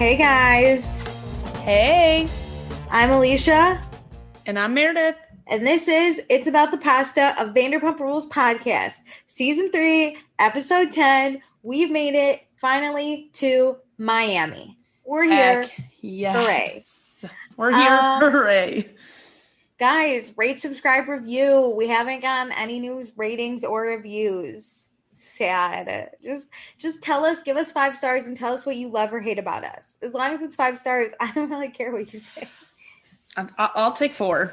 Hey guys. Hey. I'm Alicia. And I'm Meredith. And this is It's About the Pasta, a Vanderpump Rules podcast. Season 3, episode 10. We've made it finally to Miami. We're here. Heck yes. Hooray. We're here. Hooray. Guys, rate, subscribe, review. We haven't gotten any new ratings or reviews. Sad. Just tell us, give us 5 stars and tell us what you love or hate about us. As long as it's 5 stars, I don't really care what you say. I'll take 4.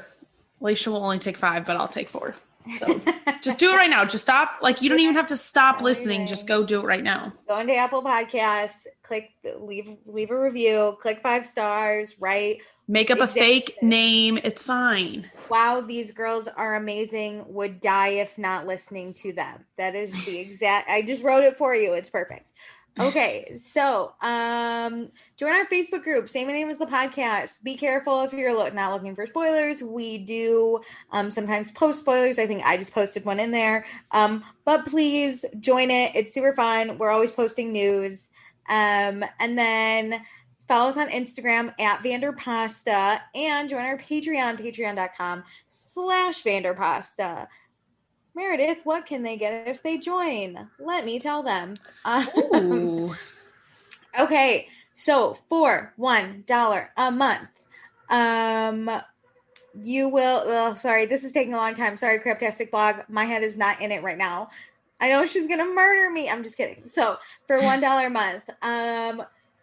Alicia will only take 5, but I'll take 4. So just do it right now. Just stop. Like, you don't even have to stop listening. Just go do it right now. Go into Apple Podcasts, click, leave a review, click 5 stars, right? Make up a fake name. It's fine. Wow, these girls are amazing. Would die if not listening to them. That is the exact, I just wrote it for you. It's perfect. Okay, so join our Facebook group. Same name as the podcast. Be careful if you're not looking for spoilers. We do sometimes post spoilers. I think I just posted one in there. But please join it. It's super fun. We're always posting news. And then follow us on Instagram at Vanderpasta and join our Patreon, patreon.com/Vanderpasta. Meredith, what can they get if they join? Let me tell them. Ooh. Okay, so for $1 a month, you will, sorry, this is taking a long time. Sorry, Craptastic Blog. My head is not in it right now. I know she's going to murder me. I'm just kidding. So for $1 a month,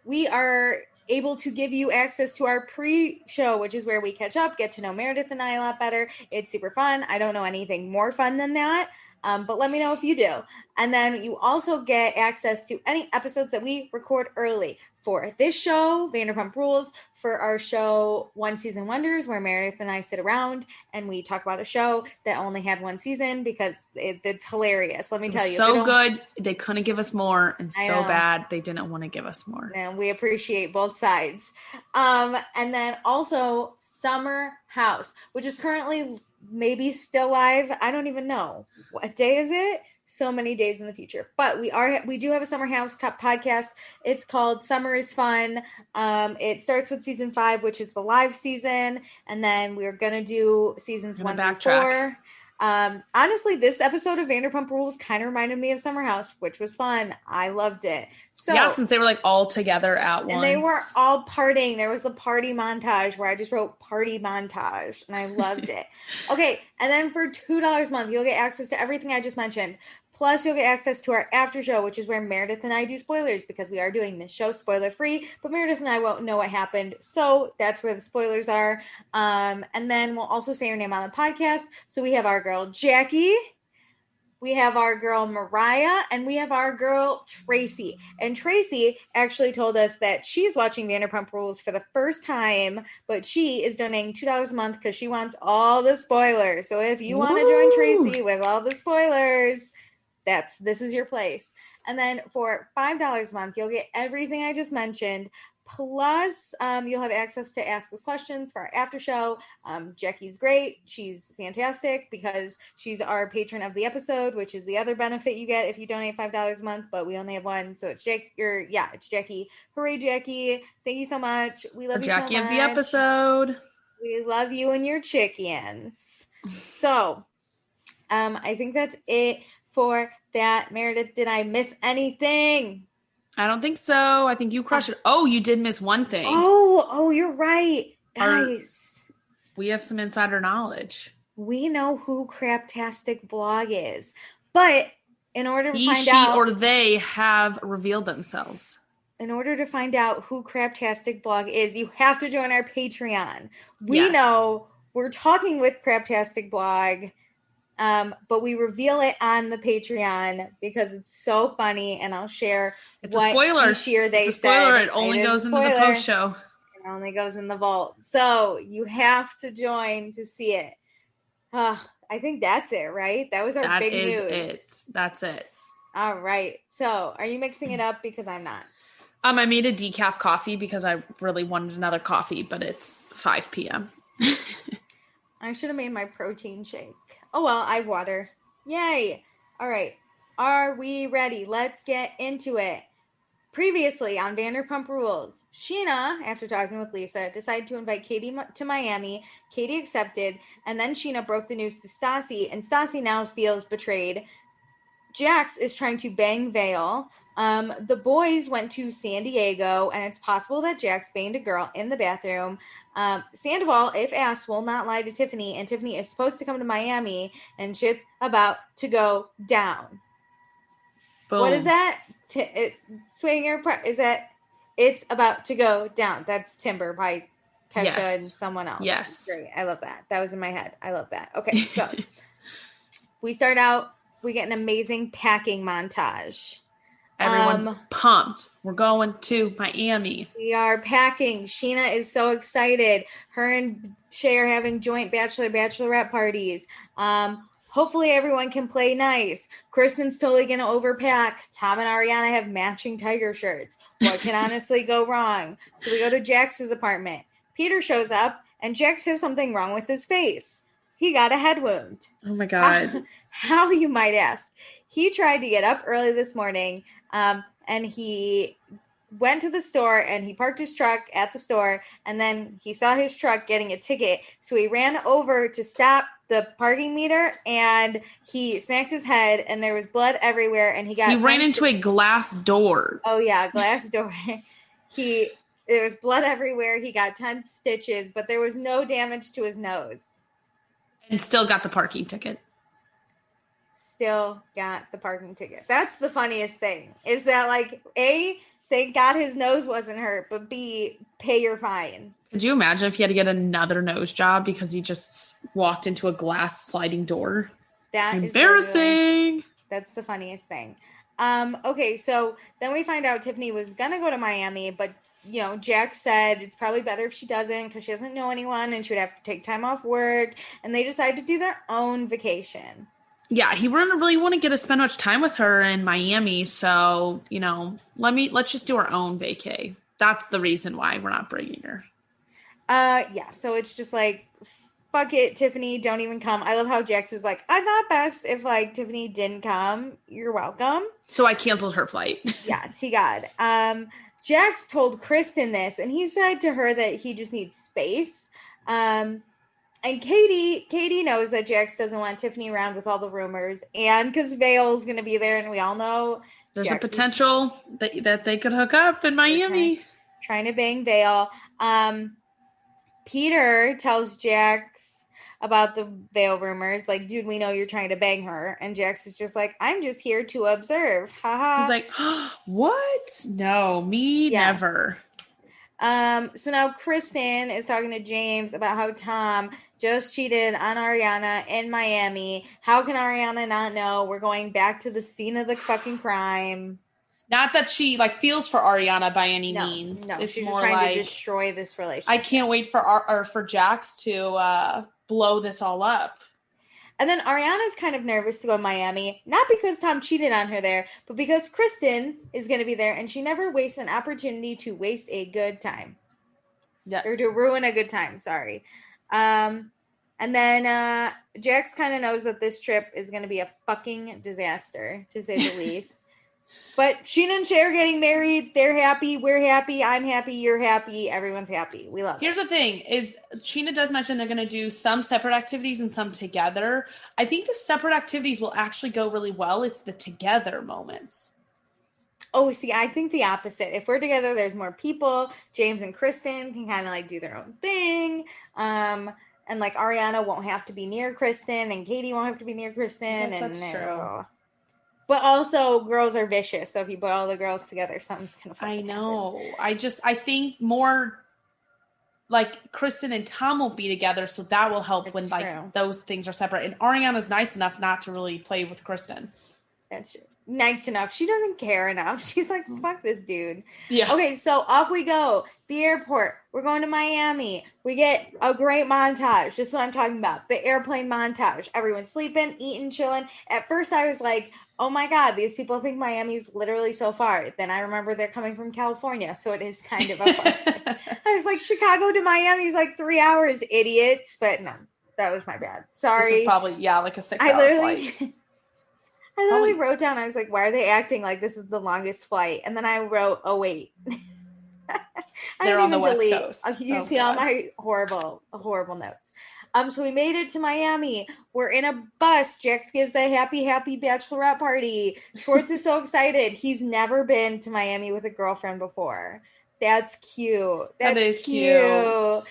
we are able to give you access to our pre-show, which is where we catch up, get to know Meredith and I a lot better. It's super fun. I don't know anything more fun than that, but let me know if you do. And then you also get access to any episodes that we record early for this show, Vanderpump Rules, for our show One Season Wonders, where Meredith and I sit around and we talk about a show that only had 1 season because it's hilarious. Let me tell you. So good. They couldn't give us more, and so bad they didn't want to give us more. And we appreciate both sides. And then also Summer House, which is currently maybe still live. I don't even know. What day is it? So many days in the future, but we do have a Summer House podcast. It's called Summer is Fun. It starts with season 5, which is the live season, and then we're gonna do seasons 1 through 4. Honestly, this episode of Vanderpump Rules kind of reminded me of Summer House, which was fun. I loved it. So yeah, since they were like all together at once. And they were all partying. There was a party montage where I just wrote party montage and I loved it. Okay. And then for $2 a month, you'll get access to everything I just mentioned. Plus you'll get access to our after show, which is where Meredith and I do spoilers because we are doing this show spoiler free, but Meredith and I won't know what happened. So that's where the spoilers are. And then we'll also say her name on the podcast. So we have our girl, Jackie. We have our girl, Mariah, and we have our girl, Tracy. And Tracy actually told us that she's watching Vanderpump Rules for the first time, but she is donating $2 a month because she wants all the spoilers. So if you want to join Tracy with all the spoilers, this is your place. And then for $5 a month, you'll get everything I just mentioned. Plus, you'll have access to ask us questions for our after show. Jackie's great. She's fantastic because she's our patron of the episode, which is the other benefit you get if you donate $5 a month, but we only have one. So it's it's Jackie. Hooray, Jackie. Thank you so much. We love you so much. Jackie of the episode. We love you and your chickens. So, I think that's it for that. Meredith, did I miss anything? I don't think so. I think you crushed it. Oh, you did miss one thing. Oh, you're right. Guys. We have some insider knowledge. We know who Craptastic Blog is. But in order to she or they have revealed themselves. In order to find out who Craptastic Blog is, you have to join our Patreon. We know we're talking with Craptastic Blog. But we reveal it on the Patreon because it's so funny, and I'll share it's a spoiler. Each year they it's a spoiler. Said. It only goes into the post show. It only goes in the vault. So you have to join to see it. I think that's it, right? That was our big news. That's it. All right. So are you mixing it up? Because I'm not. I made a decaf coffee because I really wanted another coffee, but it's 5 p.m. I should have made my protein shake. Oh, well, I have water. Yay. All right. Are we ready? Let's get into it. Previously on Vanderpump Rules, Scheana, after talking with Lisa, decided to invite Katie to Miami. Katie accepted, and then Scheana broke the news to Stassi, and Stassi now feels betrayed. Jax is trying to bang Vale. The boys went to San Diego, and it's possible that Jax banged a girl in the bathroom. Sandoval, if asked, will not lie to Tiffany, and Tiffany is supposed to come to Miami, and shit's about to go down. Boom. What is that? Swinger, is that it's about to go down? That's Timber by Kesha and someone else. Yes. Great. I love that. That was in my head. I love that. Okay, so we start out, we get an amazing packing montage. Everyone's pumped. We're going to Miami. We are packing. Scheana is so excited. Her and Shay are having joint bachelorette parties. Hopefully everyone can play nice. Kristen's totally going to overpack. Tom and Ariana have matching tiger shirts. What can honestly go wrong? So we go to Jax's apartment. Peter shows up, and Jax has something wrong with his face. He got a head wound. Oh, my God. How, you might ask. He tried to get up early this morning, and he went to the store, and he parked his truck at the store, and then he saw his truck getting a ticket. So he ran over to stop the parking meter, and he smacked his head, and there was blood everywhere, and he ran into a glass door. Oh yeah, glass door. There was blood everywhere. He got 10 stitches, but there was no damage to his nose. And still got the parking ticket. Still got the parking ticket. That's the funniest thing, is that, like, A, thank God his nose wasn't hurt, but B, pay your fine. Could you imagine if he had to get another nose job because he just walked into a glass sliding door? That is embarrassing. That's the funniest thing. Okay, so then we find out Tiffany was going to go to Miami, but, you know, Jax said it's probably better if she doesn't because she doesn't know anyone and she would have to take time off work. And they decided to do their own vacation. Yeah, he wouldn't really want to get to spend much time with her in Miami. So, you know, let's just do our own vacay. That's the reason why we're not bringing her. Yeah, so it's just like, fuck it, Tiffany, don't even come. I love how Jax is like, I thought best if, like, Tiffany didn't come. You're welcome. So I canceled her flight. Yeah, God. Jax told Kristen this, and he said to her that he just needs space. And Katie knows that Jax doesn't want Tiffany around with all the rumors, and because Vale's going to be there, and we all know there's a potential that they could hook up in Miami. Trying to bang Vale. Peter tells Jax about the Vale rumors, like, dude, we know you're trying to bang her, and Jax is just like, I'm just here to observe. Haha. He's like, what? No, never. So now Kristen is talking to James about how Tom just cheated on Ariana in Miami. How can Ariana not know? We're going back to the scene of the fucking crime. Not that she, like, feels for Ariana by any means. No, it's she's more just trying like, to destroy this relationship. I can't wait for Jax to blow this all up. And then Ariana's kind of nervous to go to Miami, not because Tom cheated on her there, but because Kristen is going to be there, and she never wastes an opportunity to waste a good time. Yeah. Or to ruin a good time, sorry. And then Jax kind of knows that this trip is going to be a fucking disaster, to say the least. But Scheana and Shay are getting married. They're happy. We're happy. I'm happy. You're happy. Everyone's happy. We love it. Here's the thing is Scheana does mention they're going to do some separate activities and some together. I think the separate activities will actually go really well. It's the together moments. Oh, see, I think the opposite. If we're together, there's more people. James and Kristen can kind of like do their own thing. And like Ariana won't have to be near Kristen, and Katie won't have to be near Kristen. Yes, that's true. But also, girls are vicious. So if you put all the girls together, something's gonna fucking happen. I think more like Kristen and Tom will be together, so that will help when like those things are separate. And Ariana's nice enough not to really play with Kristen. That's true. Nice enough. She doesn't care enough. She's like, fuck this dude. Yeah. Okay, so off we go. The airport. We're going to Miami. We get a great montage. This is what I'm talking about. The airplane montage. Everyone's sleeping, eating, chilling. At first I was like, oh my God, these people think Miami's literally so far. Then I remember they're coming from California, so it is kind of a far trip. I was like, Chicago to Miami is like 3 hours, idiots. But no, that was my bad. Sorry. This is probably, like a 6 hour flight. I literally wrote down, I was like, why are they acting like this is the longest flight? And then I wrote, oh, wait. They're on the West Coast. You see all my horrible notes. So we made it to Miami. We're in a bus. Jax gives a happy bachelorette party. Schwartz is so excited. He's never been to Miami with a girlfriend before. That's cute. That is cute.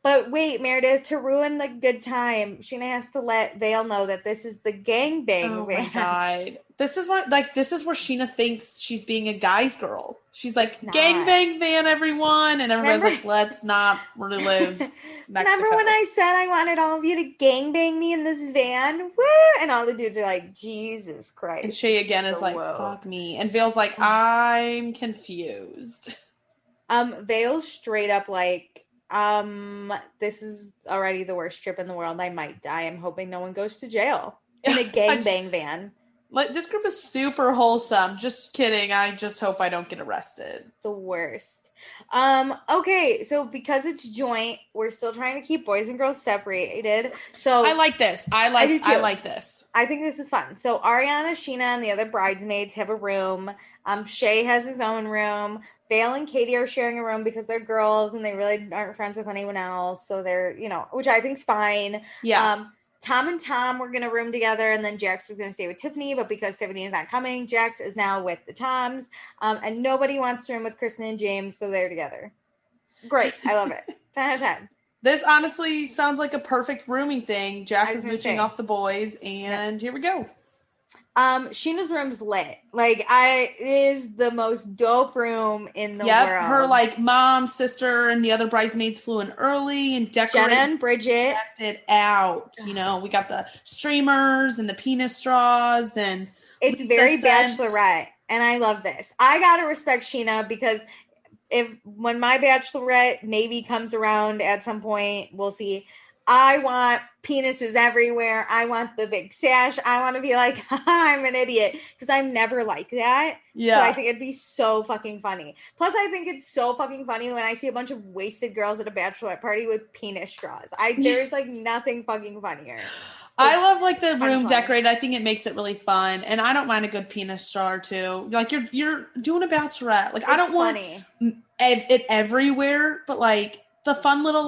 But wait, Meredith, to ruin the good time, Scheana has to let Vale know that this is the gangbang van. Oh my God. This is where Scheana thinks she's being a guy's girl. She's like, gangbang van, everyone. And everybody's like, let's not relive Mexico. Remember when I said I wanted all of you to gangbang me in this van? Woo! And all the dudes are like, Jesus Christ. And Shay again is like, fuck me. And Vale's like, I'm confused. Vale's straight up like, this is already the worst trip in the world. I might die. I'm hoping no one goes to jail in a gangbang van. Like, this group is super wholesome. Just kidding. I just hope I don't get arrested. The worst. Okay, so because it's joint, we're still trying to keep boys and girls separated. So I like this. I like this. I think this is fun. So Ariana, Scheana, and the other bridesmaids have a room. Shay has his own room. Vale and Katie are sharing a room because they're girls and they really aren't friends with anyone else. So they're, which I think's fine. Yeah. Tom and Tom were going to room together, and then Jax was going to stay with Tiffany, but because Tiffany is not coming, Jax is now with the Toms, and nobody wants to room with Kristen and James, so they're together. Great. I love it. 10 out of 10. This honestly sounds like a perfect rooming thing. Jax is mooching off the boys, and Here we go. Sheena's room's lit. Like, it is the most dope room in the world. Her mom, sister, and the other bridesmaids flew in early and decorated. Jenna and Bridget Decked it out. We got the streamers and the penis straws, and it's very bachelorette, and I love this. I gotta respect Scheana because when my bachelorette maybe comes around at some point, we'll see. I want penises everywhere. I want the big sash. I want to be like, I'm an idiot because I'm never like that. Yeah. So I think it'd be so fucking funny. Plus, I think it's so fucking funny when I see a bunch of wasted girls at a bachelorette party with penis straws. There's nothing fucking funnier. So I love the room decorated. I think it makes it really fun, and I don't mind a good penis straw too. You're doing a bachelorette. I don't want it everywhere, but the fun little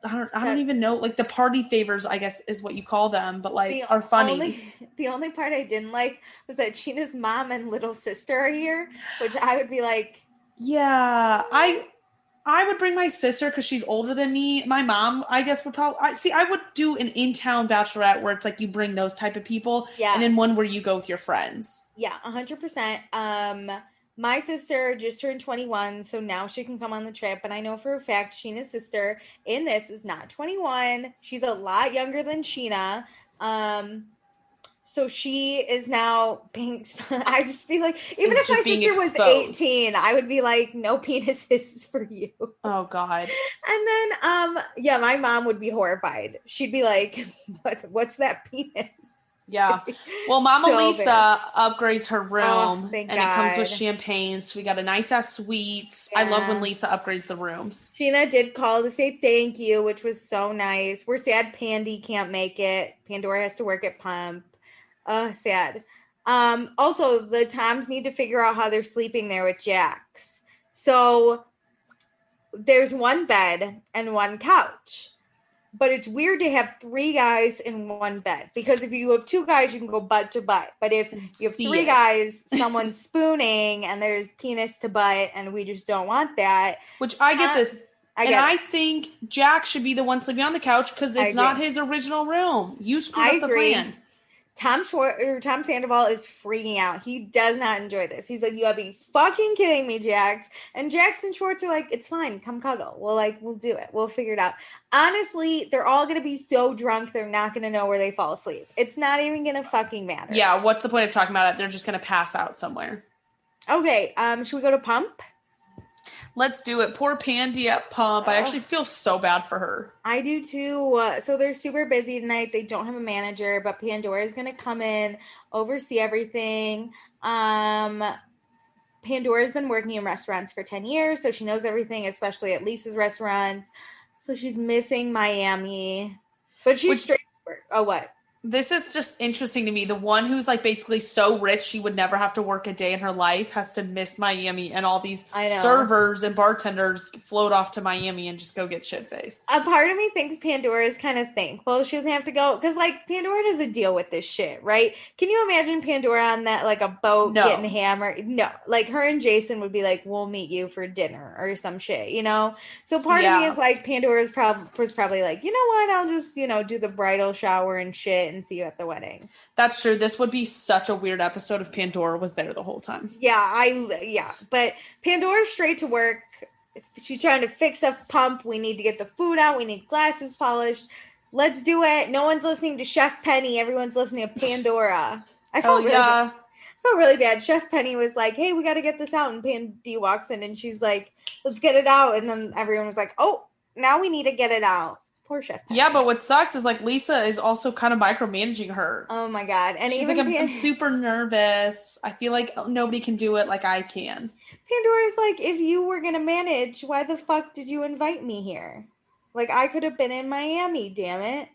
I don't even know, the party favors, I guess, is what you call them, but are funny. The only part I didn't like was that Sheena's mom and little sister are here, which I would be like, yeah, I would bring my sister because she's older than me. My mom, I guess, would probably, I would do an in-town bachelorette where it's you bring those type of people, and then one where you go with your friends. Yeah, 100%. My sister just turned 21, so now she can come on the trip. And I know for a fact Sheena's sister in this is not 21. She's a lot younger than Scheana. So she is now being... I just feel like, even if my sister was 18, I would be like, no penises for you. Oh, God. And then, my mom would be horrified. She'd be like, what's that penis? Yeah. Well, Mama Lisa upgrades her room and God. It comes with champagne. So we got a nice ass suite. Yeah. I love when Lisa upgrades the rooms. Scheana did call to say thank you, which was so nice. We're sad Pandy can't make it. Pandora has to work at Pump. Sad. Also, the Toms need to figure out how they're sleeping there with Jax. So there's one bed and one couch. But it's weird to have 3 guys in one bed because if you have 2 guys, you can go butt to butt. But if you have 3 guys, someone's spooning and there's penis to butt, and we just don't want that. Which I get this. I think Jack should be the one sleeping on the couch because it's not his original room. You screwed up the plan. Tom Sandoval is freaking out. He does not enjoy this. He's like, you gotta be fucking kidding me, Jax. And Jax and Schwartz are like, it's fine. Come cuddle. We'll do it. We'll figure it out. Honestly, they're all gonna be so drunk, they're not gonna know where they fall asleep. It's not even gonna fucking matter. Yeah, what's the point of talking about it? They're just gonna pass out somewhere. Okay, should we go to Pump? Let's do it. Poor Pandy at Pump. I actually feel so bad for her. I do too. So they're super busy tonight. They don't have a manager, but Pandora is going to come in, oversee everything. Pandora's been working in restaurants for 10 years, so she knows everything, especially at Lisa's restaurants. So she's missing Miami. But she's straight to work. Oh, what? This is just interesting to me. The one who's like basically so rich she would never have to work a day in her life has to miss Miami, and all these servers and bartenders float off to Miami and just go get shit-faced. A part of me thinks Pandora is kind of thankful she doesn't have to go, because like Pandora doesn't deal with this shit, right? Can you imagine Pandora on that like a boat getting hammered? No, like her and Jason would be like, we'll meet you for dinner or some shit, you know? So part of me is like Pandora's was probably like, you know what, I'll just, you know, do the bridal shower and shit and see you at the wedding. That's true. This would be such a weird episode if Pandora was there the whole time. Yeah, but Pandora's straight to work. She's trying to fix a pump. We need to get the food out. We need glasses polished. Let's do it. No one's listening to Chef Penny. Everyone's listening to Pandora. I felt really bad. Chef Penny was like, hey, we got to get this out. And Pandy walks in and she's like, let's get it out. And then everyone was like, oh, now we need to get it out. Poor Chef Penny. Yeah, but what sucks is like Lisa is also kind of micromanaging her. Oh my God. And she's like, I'm super nervous. I feel like nobody can do it like I can. Pandora's like, if you were going to manage, why the fuck did you invite me here? Like, I could have been in Miami, damn it.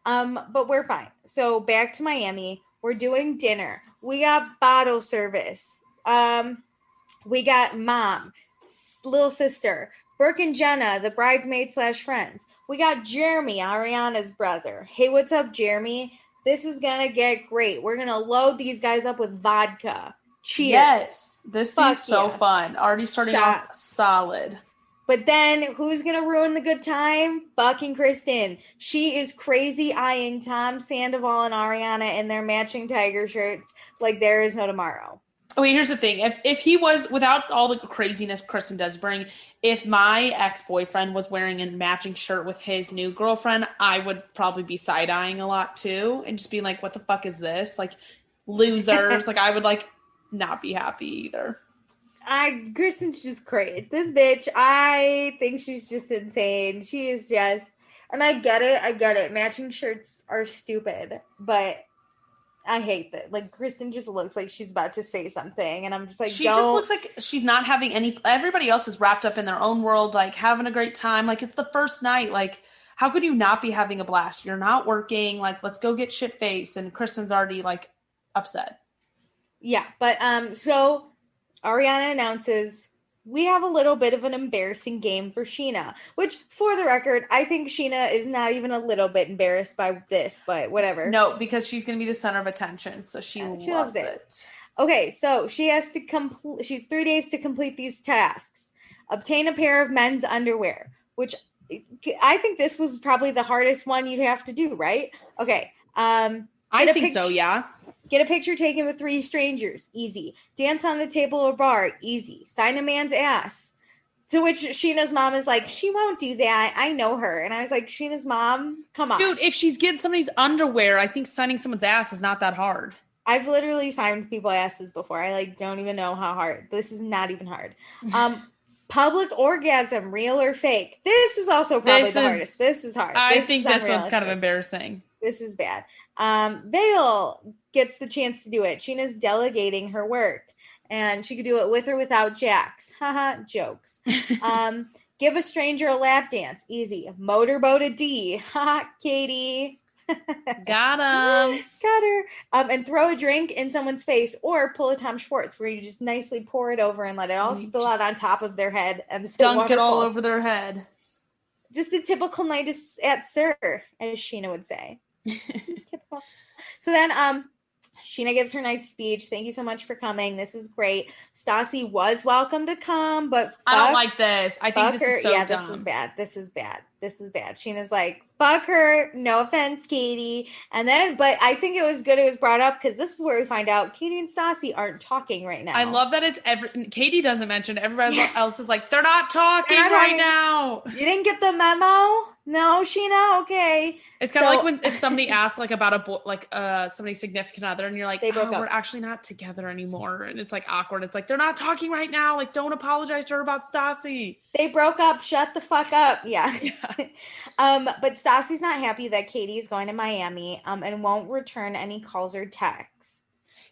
But we're fine. So back to Miami. We're doing dinner. We got bottle service. We got mom, little sister, Brooke and Jenna, the bridesmaid / friends. We got Jeremy, Ariana's brother. Hey, what's up, Jeremy? This is going to get great. We're going to load these guys up with vodka. Cheers. Yes. This seems so fun. Already starting off solid. But then, who's going to ruin the good time? Fucking Kristen. She is crazy eyeing Tom Sandoval and Ariana in their matching tiger shirts like there is no tomorrow. Okay, here's the thing. If he was, without all the craziness Kristen does bring, if my ex-boyfriend was wearing a matching shirt with his new girlfriend, I would probably be side-eyeing a lot too and just being like, what the fuck is this? Like, losers. Like, I would, like, not be happy either. Kristen's just crazy. This bitch, I think she's just insane. She is just, and I get it. Matching shirts are stupid, but I hate that. Like, Kristen just looks like she's about to say something, and I'm just like, she just looks like she's not having any. Everybody else is wrapped up in their own world, like having a great time. Like, it's the first night. Like, how could you not be having a blast? You're not working. Like, let's go get shit faced. And Kristen's already like upset. Yeah, but so Ariana announces we have a little bit of an embarrassing game for Scheana, which, for the record, I think Scheana is not even a little bit embarrassed by this, but whatever. No, because she's going to be the center of attention, so she loves it. Okay, so she has to complete. She's 3 days to complete these tasks. Obtain a pair of men's underwear, which I think this was probably the hardest one you'd have to do, right? Okay. I think so, yeah. Get a picture taken with 3 strangers. Easy. Dance on the table or bar. Easy. Sign a man's ass. To which Sheena's mom is like, she won't do that. I know her. And I was like, Sheena's mom, come on. Dude, if she's getting somebody's underwear, I think signing someone's ass is not that hard. I've literally signed people's asses before. I like don't even know how hard. This is not even hard. Public orgasm, real or fake. This is also probably the hardest. This is hard. I think this one's kind of embarrassing. This is bad. Vale gets the chance to do it. Sheena's delegating her work, and she could do it with or without Jax. Haha, jokes. Give a stranger a lap dance. Easy. Motorboat a D. Haha, Katie. Got him. Got her. And throw a drink in someone's face, or pull a Tom Schwartz where you just nicely pour it over and let it all spill out on top of their head and dunk it all over their head. Just the typical night at Sir, as Scheana would say. Just typical. So then Scheana gives her nice speech. Thank you so much for coming. This is great. Stassi was welcome to come, but I don't like this. I think this is so dumb. This is bad. Sheena's like, fuck her. No offense, Katie. And then, but I think it was good it was brought up because this is where we find out Katie and Stassi aren't talking right now. I love that it's Katie doesn't mention. Everybody else is like, they're not talking right now. You didn't get the memo? No, Scheana. Okay. It's kind of like if somebody asks like about somebody's significant other, and you're like, we're actually not together anymore, and it's like awkward. It's like they're not talking right now. Like, don't apologize to her about Stassi. They broke up. Shut the fuck up. Yeah. But Stassi's not happy that Katie is going to Miami, and won't return any calls or texts.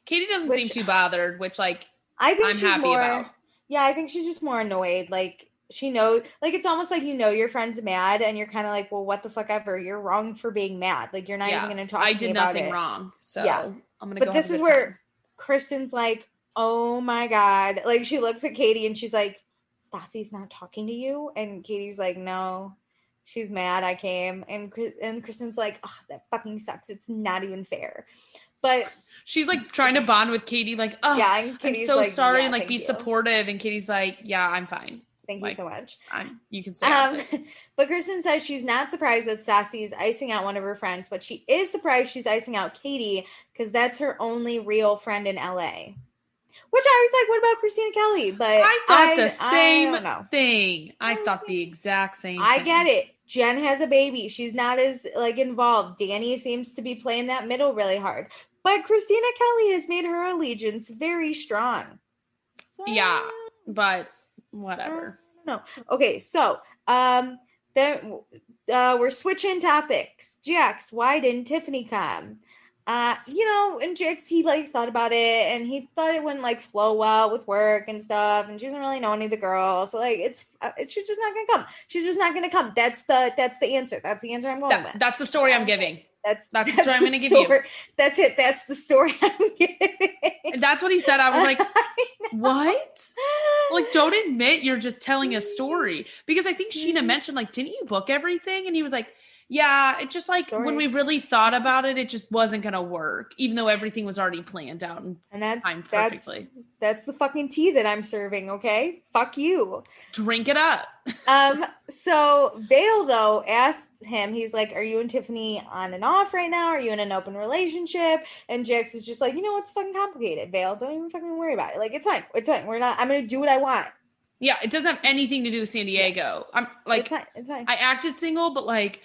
Katie doesn't seem too bothered, which like I think I'm happy about. Yeah, I think she's just more annoyed. Like, she knows, like, it's almost like, your friend's mad and you're kind of like, well, what the fuck ever. You're wrong for being mad. Like, you're not even going to talk to me about it. I did nothing wrong. So yeah. I'm going to go have a good time. But this is where Kristen's like, oh my God. Like, she looks at Katie and she's like, Stassi's not talking to you? And Katie's like, no. She's mad I came. And Kristen's like, oh, that fucking sucks. It's not even fair. But she's like trying to bond with Katie, like, oh, yeah, I'm so like, sorry, and like be supportive. And Katie's like, yeah, I'm fine. Thank you so much. You can say But Kristen says she's not surprised that Stassi is icing out one of her friends, but she is surprised she's icing out Katie because that's her only real friend in LA. Which I was like, what about Christina Kelly? But I thought the same thing. I thought the exact same thing. I get it. Jen has a baby. She's not as like involved. Danny seems to be playing that middle really hard. But Christina Kelly has made her allegiance very strong. So, yeah, but whatever. No. Okay, so then we're switching topics. Jax, why didn't Tiffany come? And Jax, he like thought about it and he thought it wouldn't like flow well with work and stuff, and she doesn't really know any of the girls, so like she's just not gonna come. She's just not gonna come. That's the answer. That's the answer I'm going with. That's the story I'm giving. That's the story I'm going to give you. That's it. That's the story I'm giving. And that's what he said. I was like, what? Like, don't admit you're just telling a story. Because I think Scheana mentioned, like, didn't you book everything? And he was like, yeah, it just like when we really thought about it, it just wasn't going to work, even though everything was already planned out and timed perfectly. That's the fucking tea that I'm serving, okay? Fuck you. Drink it up. So Vale, though, asked him, he's like, are you and Tiffany on and off right now? Are you in an open relationship? And Jax is just like, it's fucking complicated, Vale. Don't even fucking worry about it. Like, it's fine. It's fine. I'm going to do what I want. Yeah, it doesn't have anything to do with San Diego. I'm like, it's fine. I acted single, but like,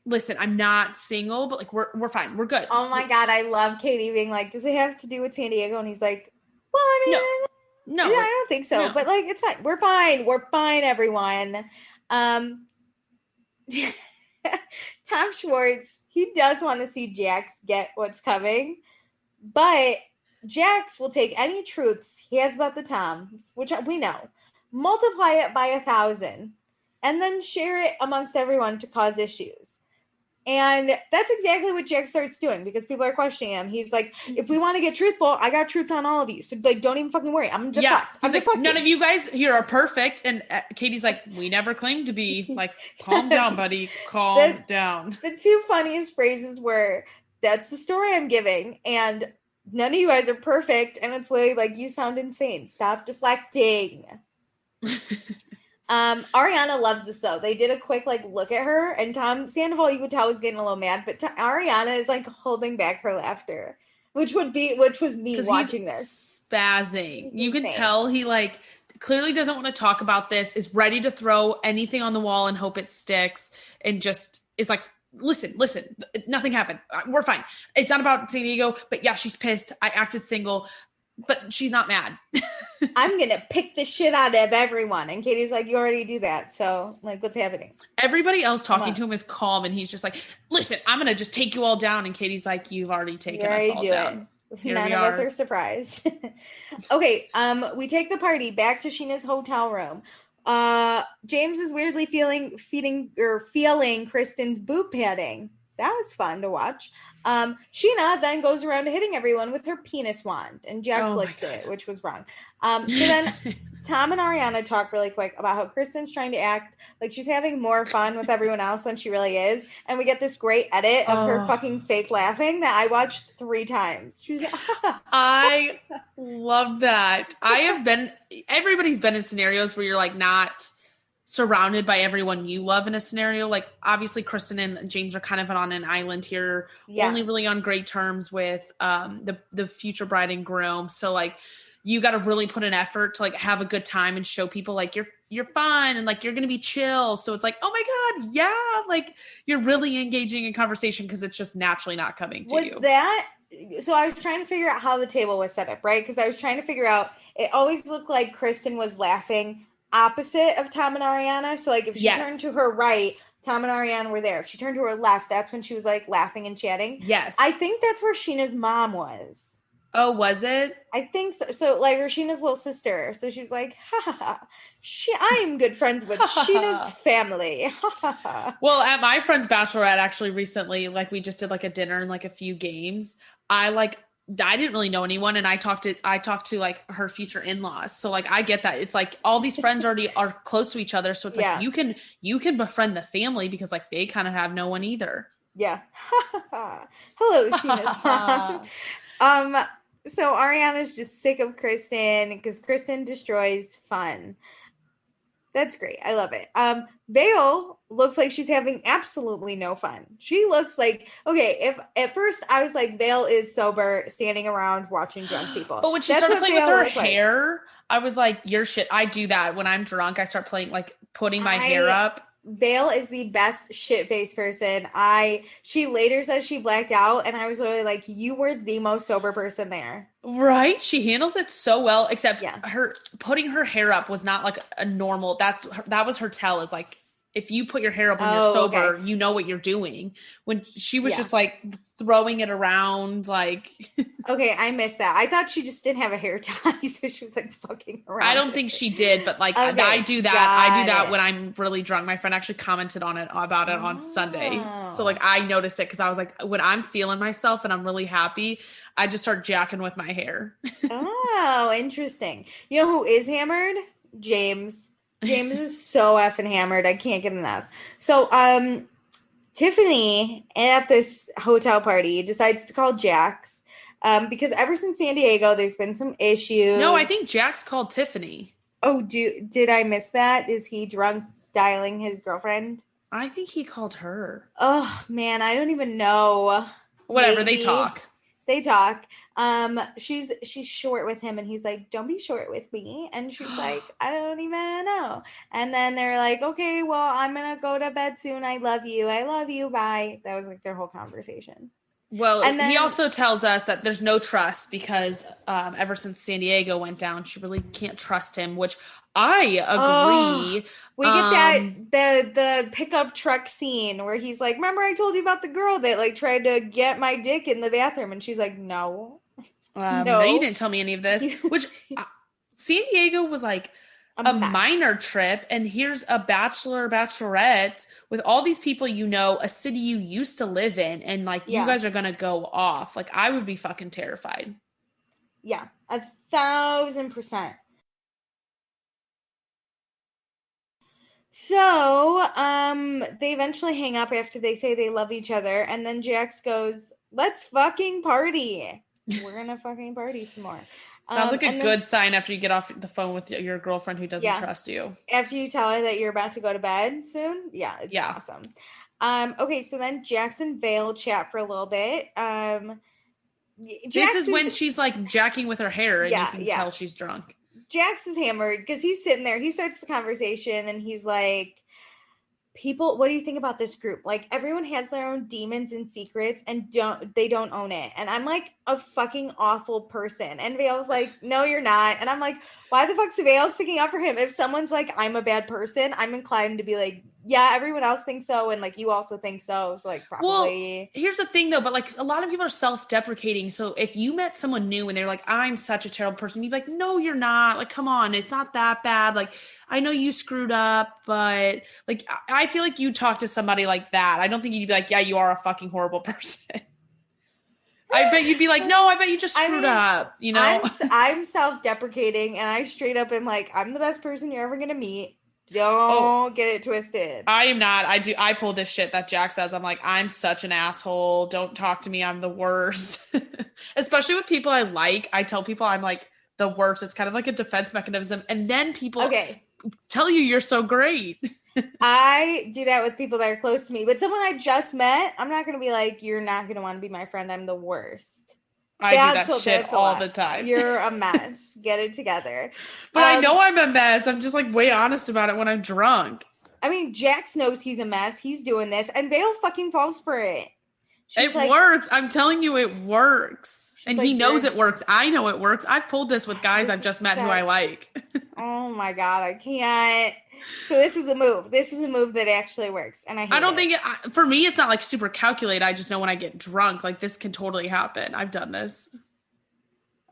listen, I'm not single, but like we're fine. We're good. Oh my God, I love Katie being like, does it have to do with San Diego? And he's like, well, I mean, no, I don't think so. No. But like, it's fine. We're fine. We're fine, everyone. Tom Schwartz, he does want to see Jax get what's coming, but Jax will take any truths he has about the Toms, which we know, multiply it by 1,000, and then share it amongst everyone to cause issues. And that's exactly what Jax starts doing because people are questioning him. He's like, if we want to get truthful, I got truths on all of you. So like, don't even fucking worry. I'm deflect. He's like, none of you guys here are perfect. And Katie's like, we never claimed to be. Like, calm down, buddy. Calm down. The two funniest phrases were, that's the story I'm giving. And none of you guys are perfect. And it's literally like, you sound insane. Stop deflecting. Ariana loves this though. They did a quick like look at her, and Tom Sandoval, you could tell, was getting a little mad, but Ariana is like holding back her laughter, which was me watching this. Spazzing. You can tell he like clearly doesn't want to talk about this, is ready to throw anything on the wall and hope it sticks, and just is like, listen, nothing happened. We're fine. It's not about San Diego, but yeah, she's pissed. I acted single. But she's not mad. I'm going to pick the shit out of everyone. And Katie's like, you already do that. So, like, what's happening? Everybody else talking to him is calm. And he's just like, listen, I'm going to just take you all down. And Katie's like, you've already taken us all down. None of us are surprised. Okay, we take the party back to Scheana's hotel room. James is weirdly feeling Kristen's boob padding. That was fun to watch. Scheana then goes around hitting everyone with her penis wand, and Jax licks it, which was wrong. So then Tom and Ariana talk really quick about how Kristen's trying to act like she's having more fun with everyone else than she really is, and we get this great edit of her fucking fake laughing that I watched 3 times. She's I love that. Everybody's been in scenarios where you're like not surrounded by everyone you love in a scenario. Like obviously Kristen and James are kind of on an island here, only really on great terms with the future bride and groom. So like you got to really put an effort to like have a good time and show people like you're fine and like you're going to be chill. So it's like, oh my God, yeah, like you're really engaging in conversation because it's just naturally not coming to you. So I was trying to figure out how the table was set up, right? Because I was trying to figure out, it always looked like Kristen was laughing opposite of Tom and Ariana. So like if she turned to her right, Tom and Ariana were there. If she turned to her left, that's when she was like laughing and chatting. Yes. I think that's where Scheana's mom was. Oh, was it? I think so. So like Rasheena's little sister. So she was like, ha ha ha. I'm good friends with Sheena's family. Ha ha ha. Well, at my friend's bachelorette actually recently, like we just did like a dinner and like a few games. I didn't really know anyone, and I talked to like her future in-laws. So like I get that. It's like all these friends already are close to each other. So it's like you can befriend the family because like they kind of have no one either. Yeah. Hello, Sheena's mom. So Ariana's just sick of Kristen because Kristen destroys fun. That's great. I love it. Vale looks like she's having absolutely no fun. She looks like, okay, if at first I was like, Vale is sober, standing around watching drunk people. But when she started playing with her hair, I was like, you're shit. I do that when I'm drunk. I start playing, like putting my hair up. Vale is the best shit-faced person. She later says she blacked out, and I was really like, you were the most sober person there. Right? She handles it so well, except her putting her hair up was not like a normal, that was her tell, is like, if you put your hair up when you're sober, you know what you're doing. When she was just like throwing it around, like. Okay, I missed that. I thought she just didn't have a hair tie, so she was like fucking around. I don't think she did, but like I do that when I'm really drunk. My friend actually commented about it on Sunday. So like I noticed it because I was like, when I'm feeling myself and I'm really happy, I just start jacking with my hair. Oh, interesting. You know who is hammered? James. James is so effing hammered. I can't get enough. So, Tiffany at this hotel party decides to call Jax because ever since San Diego, there's been some issues. No, I think Jax called Tiffany. Oh, did I miss that? Is he drunk dialing his girlfriend? I think he called her. Oh, man, I don't even know. Whatever, maybe. They talk. She's short with him, and he's like, don't be short with me. And she's like, I don't even know. And then they're like, okay, well, I'm gonna go to bed soon. I love you, bye. That was like their whole conversation. Well, and then, he also tells us that there's no trust because ever since San Diego went down, she really can't trust him, which I agree. We get the pickup truck scene where he's like, remember I told you about the girl that like tried to get my dick in the bathroom? And she's like, no. No, you didn't tell me any of this. Which San Diego was like a minor trip, and here's a bachelorette with all these people, a city you used to live in, and like you guys are gonna go off. Like I would be fucking terrified. Yeah, 1,000%. So, they eventually hang up after they say they love each other, and then Jax goes, let's fucking party. We're gonna fucking party some more. Sounds like a good sign after you get off the phone with your girlfriend who doesn't trust you. After you tell her that you're about to go to bed soon? Yeah, it's awesome. Okay, so then Jax and Vale chat for a little bit. This is when she's like jacking with her hair, and you can tell she's drunk. Jax is hammered because he's sitting there. He starts the conversation, and he's like, people, what do you think about this group? Like, everyone has their own demons and secrets, and they don't own it. And I'm like a fucking awful person. And Vale's like, no, you're not. And I'm like, why the fuck's Vale sticking up for him? If someone's like, I'm a bad person, I'm inclined to be like, yeah, everyone else thinks so, and like you also think so. So like probably. Well, here's the thing though, but like a lot of people are self-deprecating. So if you met someone new and they're like, I'm such a terrible person, you'd be like, no, you're not. Like, come on, it's not that bad. Like, I know you screwed up, but like I feel like you talk to somebody like that. I don't think you'd be like, yeah, you are a fucking horrible person. I bet you'd be like, no, I bet you just screwed up, you know? I'm self-deprecating, and I straight up am like, I'm the best person you're ever going to meet. Don't get it twisted. I am not. I pull this shit that Jack says. I'm like, I'm such an asshole. Don't talk to me. I'm the worst. Especially with people I like. I tell people I'm like the worst. It's kind of like a defense mechanism. And then people tell you you're so great. I do that with people that are close to me. But someone I just met, I'm not going to be like, you're not going to want to be my friend. I'm the worst. I do that shit all the time. You're a mess. Get it together. But I know I'm a mess. I'm just like way honest about it when I'm drunk. I mean, Jax knows he's a mess. He's doing this. And Vale fucking falls for it. It works. I'm telling you, it works. And like, he knows it works. I know it works. I've pulled this with guys I've just met who I like. Oh my God. I can't. So this is a move. This is a move that actually works. And I don't think for me, it's not like super calculated. I just know when I get drunk, like this can totally happen. I've done this.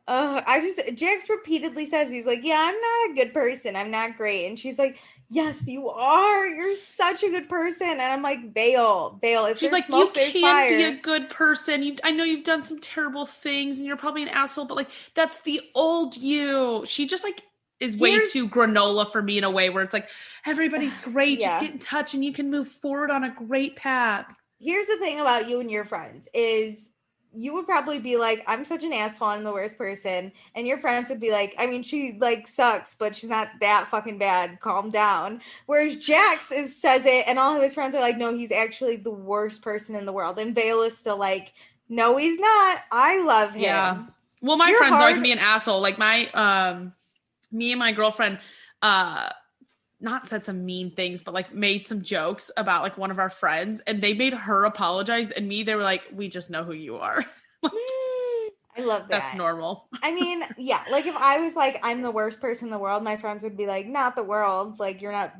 Jax repeatedly says, he's like, yeah, I'm not a good person. I'm not great. And she's like, yes, you are. You're such a good person. And I'm like, Vale, if She's there's like, you smoke, there's can be a fire. good person. I know you've done some terrible things and you're probably an asshole, but like, that's the old you. She just like is way too granola for me in a way where it's like, everybody's great. Just get in touch and you can move forward on a great path. Here's the thing about you and your friends is you would probably be like, I'm such an asshole, I'm the worst person. And your friends would be like, I mean, she like sucks, but she's not that fucking bad. Calm down. Whereas Jax says it, and all of his friends are like, no, he's actually the worst person in the world. And Vale is still like, no, he's not. I love him. Yeah. Well, my friends know I can be an asshole. Like me and my girlfriend, not said some mean things, but like made some jokes about like one of our friends, and they made her apologize, and they were like, we just know who you are. I love that. That's normal. I mean, yeah, like if I was like, I'm the worst person in the world, my friends would be like, not the world, like you're not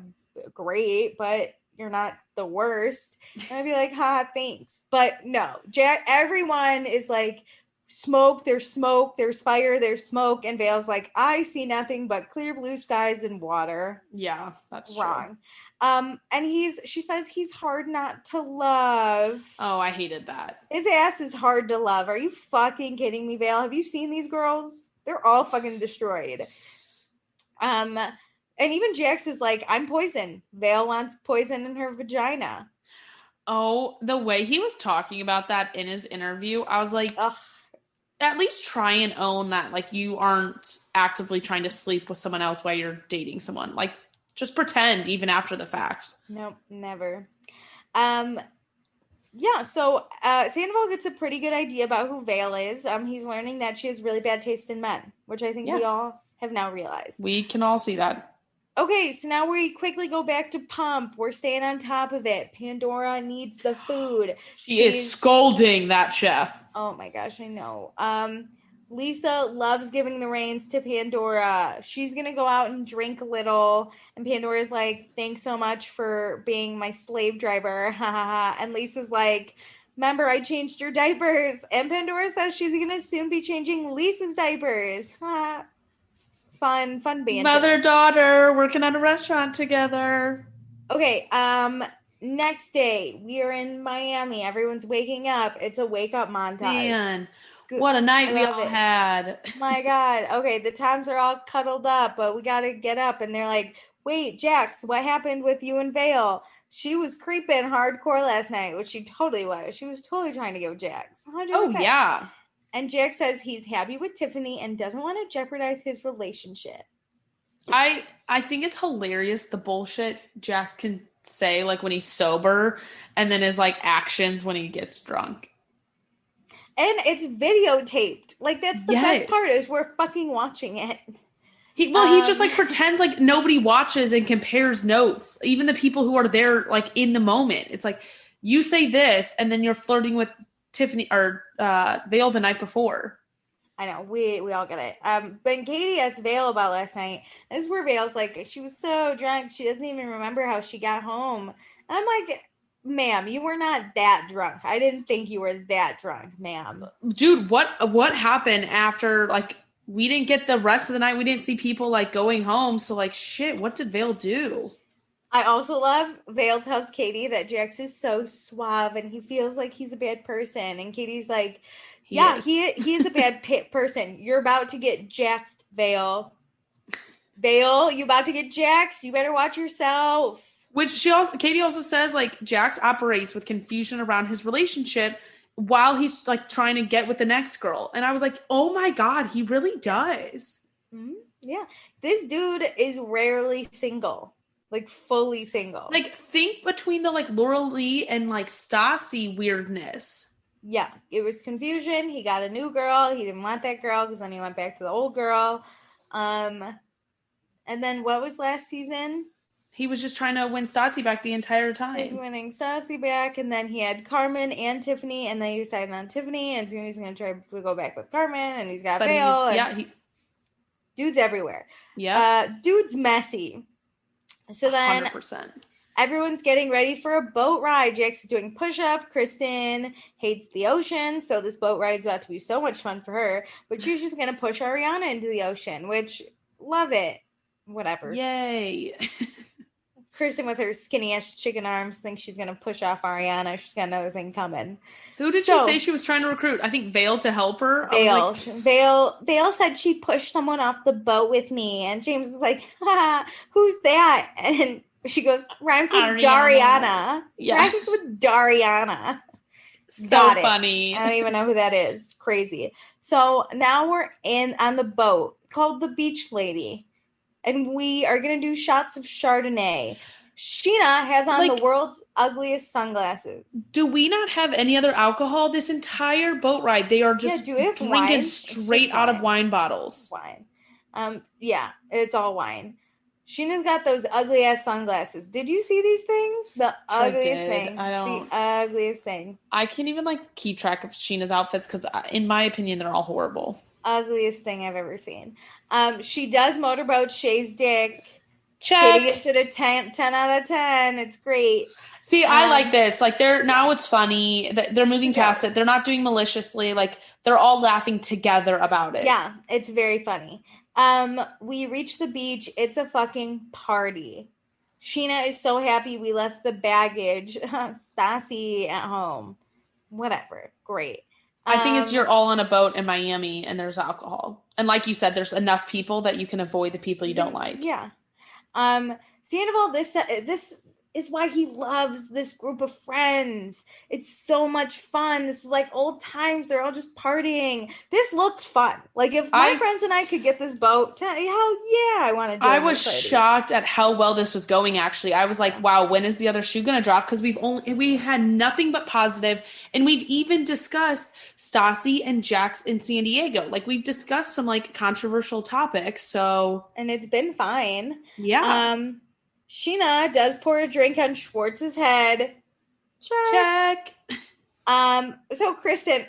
great, but you're not the worst. And I'd be like, thanks. But no, everyone is like, smoke, there's fire, there's smoke, and Vale's like, I see nothing but clear blue skies and water. Yeah, that's wrong. True. And she says he's hard not to love. Oh, I hated that. His ass is hard to love. Are you fucking kidding me, Vale? Have you seen these girls? They're all fucking destroyed. And even Jax is like, I'm poison. Vale wants poison in her vagina. Oh, the way he was talking about that in his interview, I was like, ugh. At least try and own that, like, you aren't actively trying to sleep with someone else while you're dating someone. Like, just pretend even after the fact. Nope, never. Yeah, so Sandoval gets a pretty good idea about who Vale is. He's learning that she has really bad taste in men, which I think we all have now realized. We can all see that. Okay, so now we quickly go back to Pump. We're staying on top of it. Pandora needs the food. She is scolding that chef. Oh my gosh, I know. Lisa loves giving the reins to Pandora. She's going to go out and drink a little. And Pandora's like, thanks so much for being my slave driver. And Lisa's like, remember, I changed your diapers. And Pandora says she's going to soon be changing Lisa's diapers. Fun banter. Mother-daughter working at a restaurant together. Okay, next day, we are in Miami. Everyone's waking up. It's a wake-up montage. Man, what a night we all had. My God. Okay, the Toms are all cuddled up, but we got to get up. And they're like, wait, Jax, what happened with you and Vale? She was creeping hardcore last night, which she totally was. She was totally trying to get with Jax. 100%. Oh, yeah. And Jax says he's happy with Tiffany and doesn't want to jeopardize his relationship. I think it's hilarious the bullshit Jax can say like when he's sober and then his like actions when he gets drunk. And it's videotaped. Like that's the best part is we're fucking watching it. He just like pretends like nobody watches and compares notes. Even the people who are there like in the moment. It's like you say this and then you're flirting with Tiffany or Vale the night before. I know, we all get it. But Katie asked Vale about last night. This is where Vale's like, she was so drunk, she doesn't even remember how she got home. And I'm like, ma'am, you were not that drunk. I didn't think you were that drunk, ma'am. Dude, what happened after, like, we didn't get the rest of the night. We didn't see people, like, going home. So, like, shit, what did Vale do? I also love Vale tells Katie that Jax is so suave and he feels like he's a bad person. And Katie's like, he is a bad person. You're about to get jaxed, Vale. Vale, you about to get jaxed. You better watch yourself. Which Katie also says, like, Jax operates with confusion around his relationship while he's, like, trying to get with the next girl. And I was like, oh my God, he really does. Mm-hmm. Yeah. This dude is rarely single. Like, fully single. Like, think between the, like, Laura Lee and, like, Stassi weirdness. Yeah. It was confusion. He got a new girl. He didn't want that girl because then he went back to the old girl. And then what was last season? He was just trying to win Stassi back the entire time. He's winning Stassi back, and then he had Carmen and Tiffany, and then he decided on Tiffany, and soon he's going to try to go back with Carmen, and he's got Vale. Dude's everywhere. Yeah. Dude's messy. So then 100%. Everyone's getting ready for a boat ride. Jax is doing push-up. Kristen hates the ocean, so this boat ride's about to be so much fun for her. But she's just going to push Ariana into the ocean, which, love it. Whatever. Yay. Kristen with her skinny-ass chicken arms thinks she's going to push off Ariana. She's got another thing coming. Who did she say she was trying to recruit? I think Vale to help her. Vale. Vale said she pushed someone off the boat with me. And James is like, who's that? And she goes, rhymes with Dariana. Yeah. Rhymes with Dariana. So funny. I don't even know who that is. Crazy. So now we're on the boat called the Beach Lady. And we are going to do shots of Chardonnay. Scheana has on the world's ugliest sunglasses. Do we not have any other alcohol this entire boat ride? They are just drinking wine? Straight out of wine bottles. Wine. Yeah, it's all wine. Scheana's got those ugly ass sunglasses. Did you see these things? The ugliest thing. I don't. The ugliest thing. I can't even keep track of Scheana's outfits because, in my opinion, they're all horrible. Ugliest thing I've ever seen. She does motorboat Shay's dick. Check. Kitty gets it a 10 out of 10. It's great. See, I like this. Now it's funny. They're moving past it. They're not doing maliciously. They're all laughing together about it. Yeah, it's very funny. We reach the beach. It's a fucking party. Scheana is so happy we left the baggage. Stassi at home. Whatever. Great. I think it's you're all on a boat in Miami and there's alcohol. And like you said, there's enough people that you can avoid the people you don't like. Yeah. Sandoval, this is why he loves this group of friends. It's so much fun. This is like old times. They're all just partying. This looked fun. If my friends and I could get this boat, hell yeah, I want to join. I was shocked at how well this was going, actually. I was like, wow, when is the other shoe going to drop? Because we had nothing but positive, and we've even discussed Stassi and Jax in San Diego. We've discussed some controversial topics, so. And it's been fine. Yeah. Scheana does pour a drink on Schwartz's head. Check. So Kristen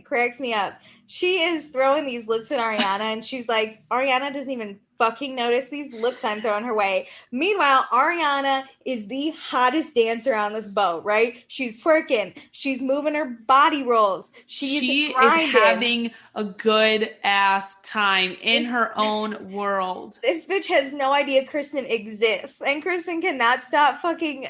cracks me up. She is throwing these looks at Ariana, and she's like, Ariana doesn't even fucking notice these looks I'm throwing her way. Meanwhile, Ariana is the hottest dancer on this boat, right? She's twerking. She's moving her body rolls. She is having a good ass time in her own world. This bitch has no idea Kristen exists, and Kristen cannot stop fucking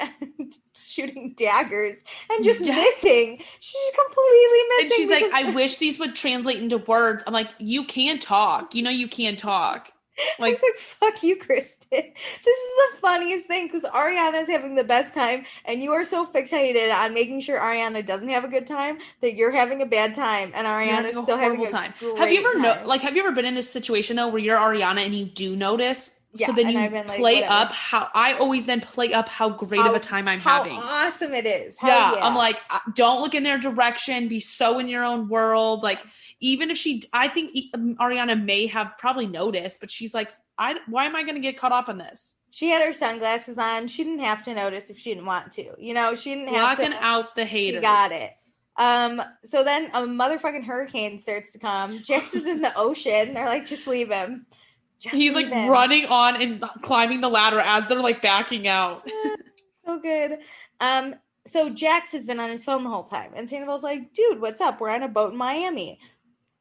shooting daggers and just missing. She's completely missing. And she's like, I wish these would translate into words. I'm like, you can talk. You can talk. I was like, fuck you, Kristen. This is the funniest thing because Ariana is having the best time, and you are so fixated on making sure Ariana doesn't have a good time that you're having a bad time, and Ariana is still having a time. Have you ever have you ever been in this situation though where you're Ariana and you do notice? Yeah, so then you play up how I always then play up how great of a time I'm having. How awesome it is. Yeah, I'm like, don't look in their direction. Be so in your own world. Even if I think Ariana may have probably noticed, but she's like, why am I going to get caught up in this? She had her sunglasses on. She didn't have to notice if she didn't want to. She didn't have Blocking out the haters. She got it. So then a motherfucking hurricane starts to come. Jax is in the ocean. They're like, just leave him. He's running on and climbing the ladder as they're backing out. So good. So Jax has been on his phone the whole time. And Sandoval's like, dude, what's up? We're on a boat in Miami.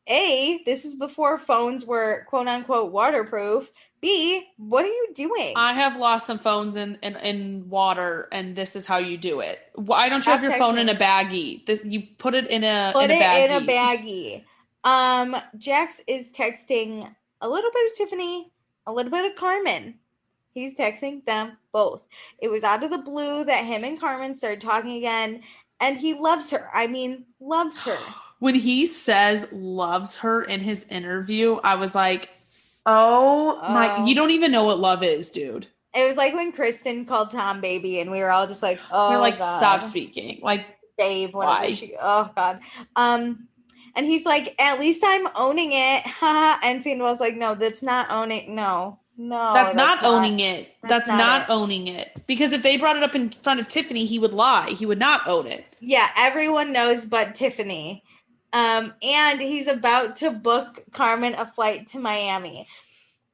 A, this was before phones were quote unquote waterproof. B, what are you doing? I have lost some phones in water, and this is how you do it. Why don't you have your phone in a baggie? You put it in a baggie. Jax is texting a little bit of Tiffany, a little bit of Carmen. He's texting them both. It was out of the blue that him and Carmen started talking again, and he loves her. I mean, loved her. When he says loves her in his interview, I was like, oh my, you don't even know what love is, dude. It was like when Kristen called Tom baby, and we were all just like, oh, we're like, God. Stop speaking. Babe, why? Oh, God. And he's like, at least I'm owning it. And Sandoval's like, no, that's not owning. No, that's not owning it. That's not owning it. Because if they brought it up in front of Tiffany, he would lie. He would not own it. Yeah, everyone knows but Tiffany. And he's about to book Carmen a flight to Miami.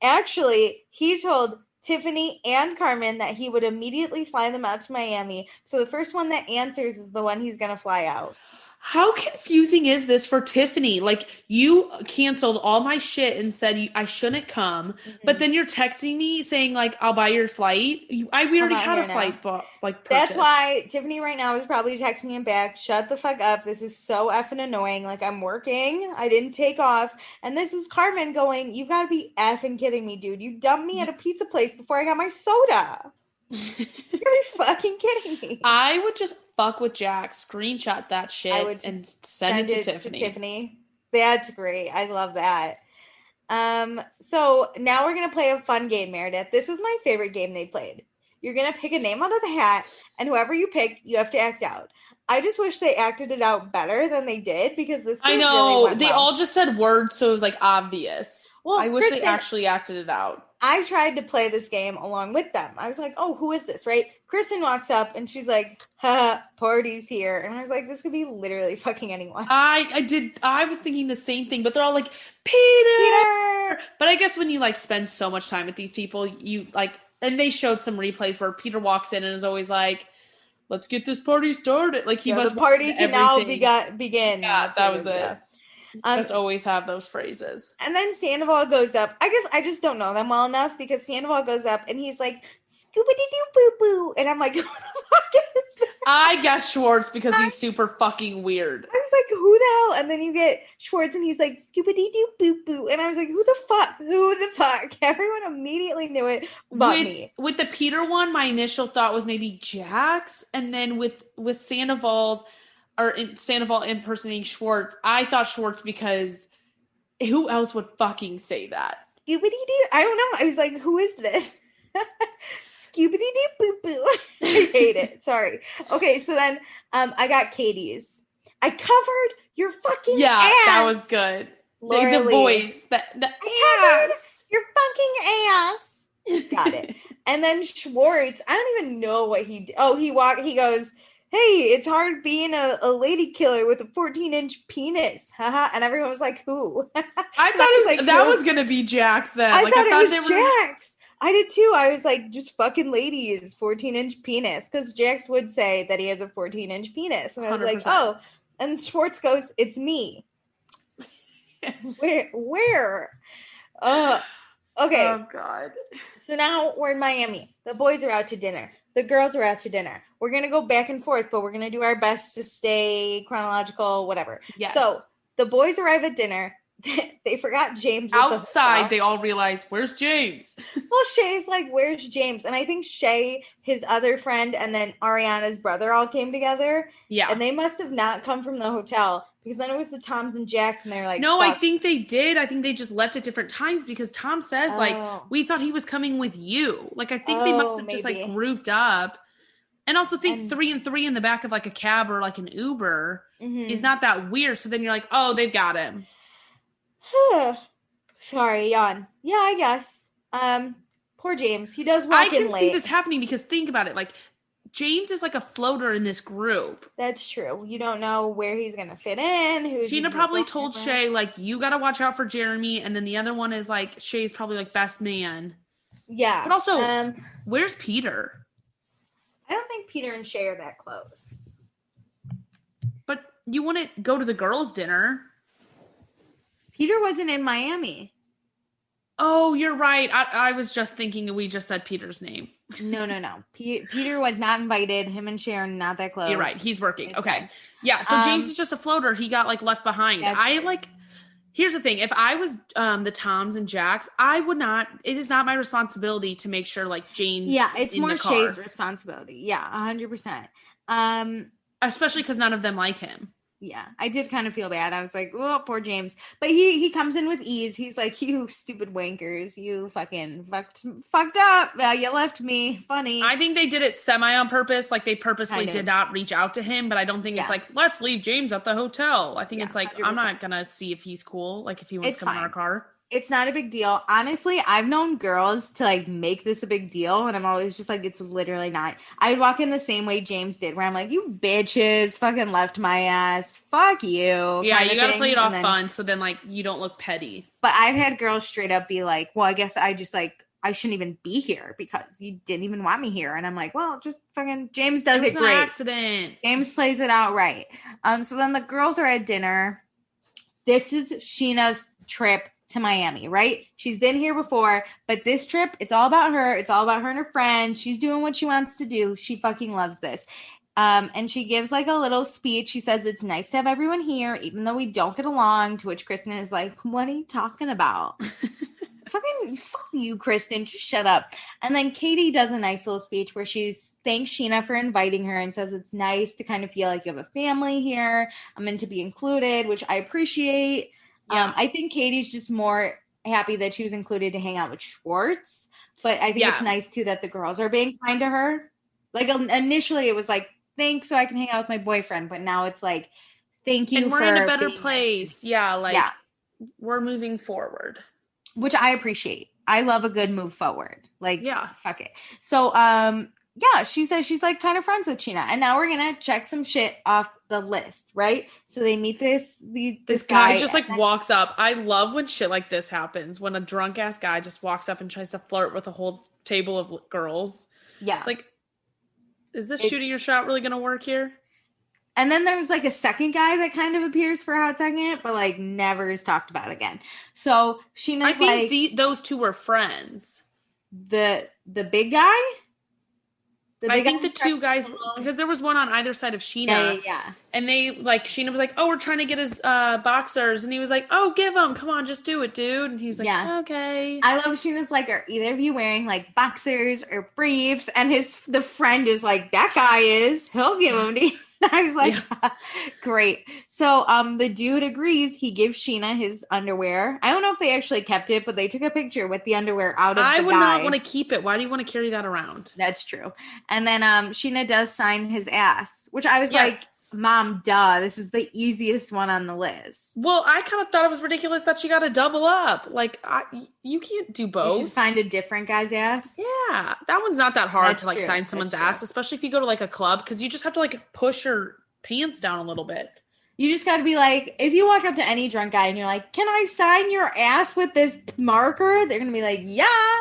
Actually, he told Tiffany, and Carmen that he would immediately fly them out to Miami. So the first one that answers is the one he's going to fly out. How confusing is this for Tiffany? Like, you canceled all my shit and said I shouldn't come, but then you're texting me saying, like, I'll buy your flight. We already had a flight purchase. That's why Tiffany right now is probably texting him back, shut the fuck up. This is so effing annoying. Like, I'm working. I didn't take off. And this is Carmen going, you gotta be effing kidding me, dude. You dumped me at a pizza place before I got my soda. You're fucking kidding me. I would just fuck with Jack, screenshot that shit, and send it to Tiffany. That's great. I love that. So now we're gonna play a fun game, Meredith. This was my favorite game they played. You're gonna pick a name out of the hat, and whoever you pick, you have to act out. I just wish they acted it out better than they did because this game I know really went they all just said words, so it was like obvious. Well, I wish they actually acted it out. I tried to play this game along with them. I was like, oh, who is this, right? Kristen walks up and she's like, haha, party's here. And I was like, this could be literally fucking anyone. I was thinking the same thing, but they're all like, Peter! But I guess when you like spend so much time with these people, you like, and they showed some replays where Peter walks in and is always like, let's get this party started. Like he must the party can now begin. Yeah, that was it. Just always have those phrases. And then Sandoval goes up. I guess I just don't know them well enough because Sandoval goes up and he's like, scoobity-doo-boo-boo. And I'm like, who the fuck is that? I guess Schwartz because he's super fucking weird. I was like, who the hell? And then you get Schwartz and he's like, scoobity-doo-boo-boo. And I was like, who the fuck? Who the fuck? Everyone immediately knew it but me. With the Peter one, my initial thought was maybe Jax. And then with Sandoval impersonating Schwartz, I thought Schwartz because who else would fucking say that? Scoobity-doo. I don't know. I was like, who is this? Scoobity-doo-boo-boo. I hate it. Sorry. Okay, so then I got Katie's. I covered your fucking ass. That was good. The voice. The ass. Your fucking ass. Got it. And then Schwartz, I don't even know what he did. Oh, he goes, hey, it's hard being a lady killer with a 14-inch penis. Haha. And everyone was like, who? I thought that was going to be Jax then. I thought it was Jax. I did too. I was like, just fucking ladies, 14-inch penis. Because Jax would say that he has a 14-inch penis. And I was 100%. Like, oh. And Schwartz goes, it's me. Where? Okay. Oh, God. So now we're in Miami. The boys are out to dinner. The girls are out to dinner. We're going to go back and forth, but we're going to do our best to stay chronological, whatever. Yes. So the boys arrive at dinner. They forgot James. Outside, they all realize, where's James? Well, Shay's like, where's James? And I think Shay, his other friend, and then Ariana's brother all came together. Yeah. And they must have not come from the hotel because then it was the Toms and Jacks, and they're like, no, fuck. I think they did. I think they just left at different times because Tom says, like, we thought he was coming with you. Like, I think they must have just, like, grouped up. And also think 3 and 3 in the back of, like, a cab or, like, an Uber is not that weird. So then you're like, oh, they've got him. Sorry, yawn. Yeah, I guess. Poor James. He does walk in late. I can see this happening because think about it. Like, James is like a floater in this group. That's true. You don't know where he's going to fit in. Sheena probably told Shay, like, you got to watch out for Jeremy. And then the other one is, like, Shay's probably, like, best man. Yeah. But also, where's Peter? I don't think Peter and Shay are that close. But you wouldn't go to the girls' dinner. Peter wasn't in Miami. Oh, you're right. I was just thinking we just said Peter's name. No. Peter was not invited. Him and Sharon not that close. You're right. He's working. Okay. Yeah. So James is just a floater. He got like left behind. Here's the thing. If I was the Toms and Jacks, I would not. It is not my responsibility to make sure like James. Yeah, it's more Shay's responsibility. Yeah, 100%. Especially because none of them like him. Yeah, I did kind of feel bad. I was like, oh, poor James. But he comes in with ease. He's like, you stupid wankers. You fucking fucked up. You left me. Funny. I think they did it semi on purpose. Like, they purposely did not reach out to him. But I don't think it's like, let's leave James at the hotel. I think it's like, 100%. I'm not going to see if he's cool. Like, if he wants to come in our car. It's not a big deal. Honestly, I've known girls to like make this a big deal, and I'm always just like, it's literally not. I would walk in the same way James did, where I'm like, you bitches fucking left my ass. Fuck you. Yeah, you gotta play it off fun, so then like you don't look petty. But I've had girls straight up be like, well, I guess I just like I shouldn't even be here because you didn't even want me here. And I'm like, well, just fucking James does it an great. Accident. James plays it out right. So then the girls are at dinner. This is Scheana's trip to Miami, right? She's been here before, but this trip, it's all about her. It's all about her and her friends. She's doing what she wants to do. She fucking loves this. And she gives like a little speech. She says it's nice to have everyone here, even though we don't get along. To which Kristen is like, what are you talking about? Fucking fuck you, Kristen. Just shut up. And then Katie does a nice little speech where she's thanks Scheana for inviting her and says it's nice to kind of feel like you have a family here. I'm meant to be included, which I appreciate. Yeah. I think Katie's just more happy that she was included to hang out with Schwartz. But I think it's nice too that the girls are being kind to her. Like initially it was like, thanks so I can hang out with my boyfriend. But now it's like, thank you. And we're in a better place. Yeah. Like we're moving forward. Which I appreciate. I love a good move forward. Like, fuck it. So, she says she's like kind of friends with Scheana. And now we're going to check some shit off the list, right? So they meet this guy just like walks up. I love when shit like this happens. When a drunk ass guy just walks up and tries to flirt with a whole table of girls. Yeah. It's like, is this shooting your shot really going to work here? And then there's like a second guy that kind of appears for a hot second, but like never is talked about again. So Scheana's I think those two were friends. The big guy? I think the two guys, because there was one on either side of Scheana. Yeah. And they like, Scheana was like, oh, we're trying to get his boxers. And he was like, oh, give them. Come on, just do it, dude. And he's like, okay. I love Scheana's like, are either of you wearing like boxers or briefs? And the friend is like, that guy is. He'll give them to you. I was like, great. So the dude agrees. He gives Scheana his underwear. I don't know if they actually kept it, but they took a picture with the underwear out of the guy. I would not want to keep it. Why do you want to carry that around? That's true. And then Scheana does sign his ass, which I was like, Mom, duh. This is the easiest one on the list. Well, I kind of thought it was ridiculous that she got to double up. Like, you can't do both. You should find a different guy's ass. Yeah. That one's not that hard to, like, sign someone's ass, especially if you go to, like, a club, because you just have to, like, push your pants down a little bit. You just got to be like, if you walk up to any drunk guy and you're like, can I sign your ass with this marker? They're going to be like, yeah.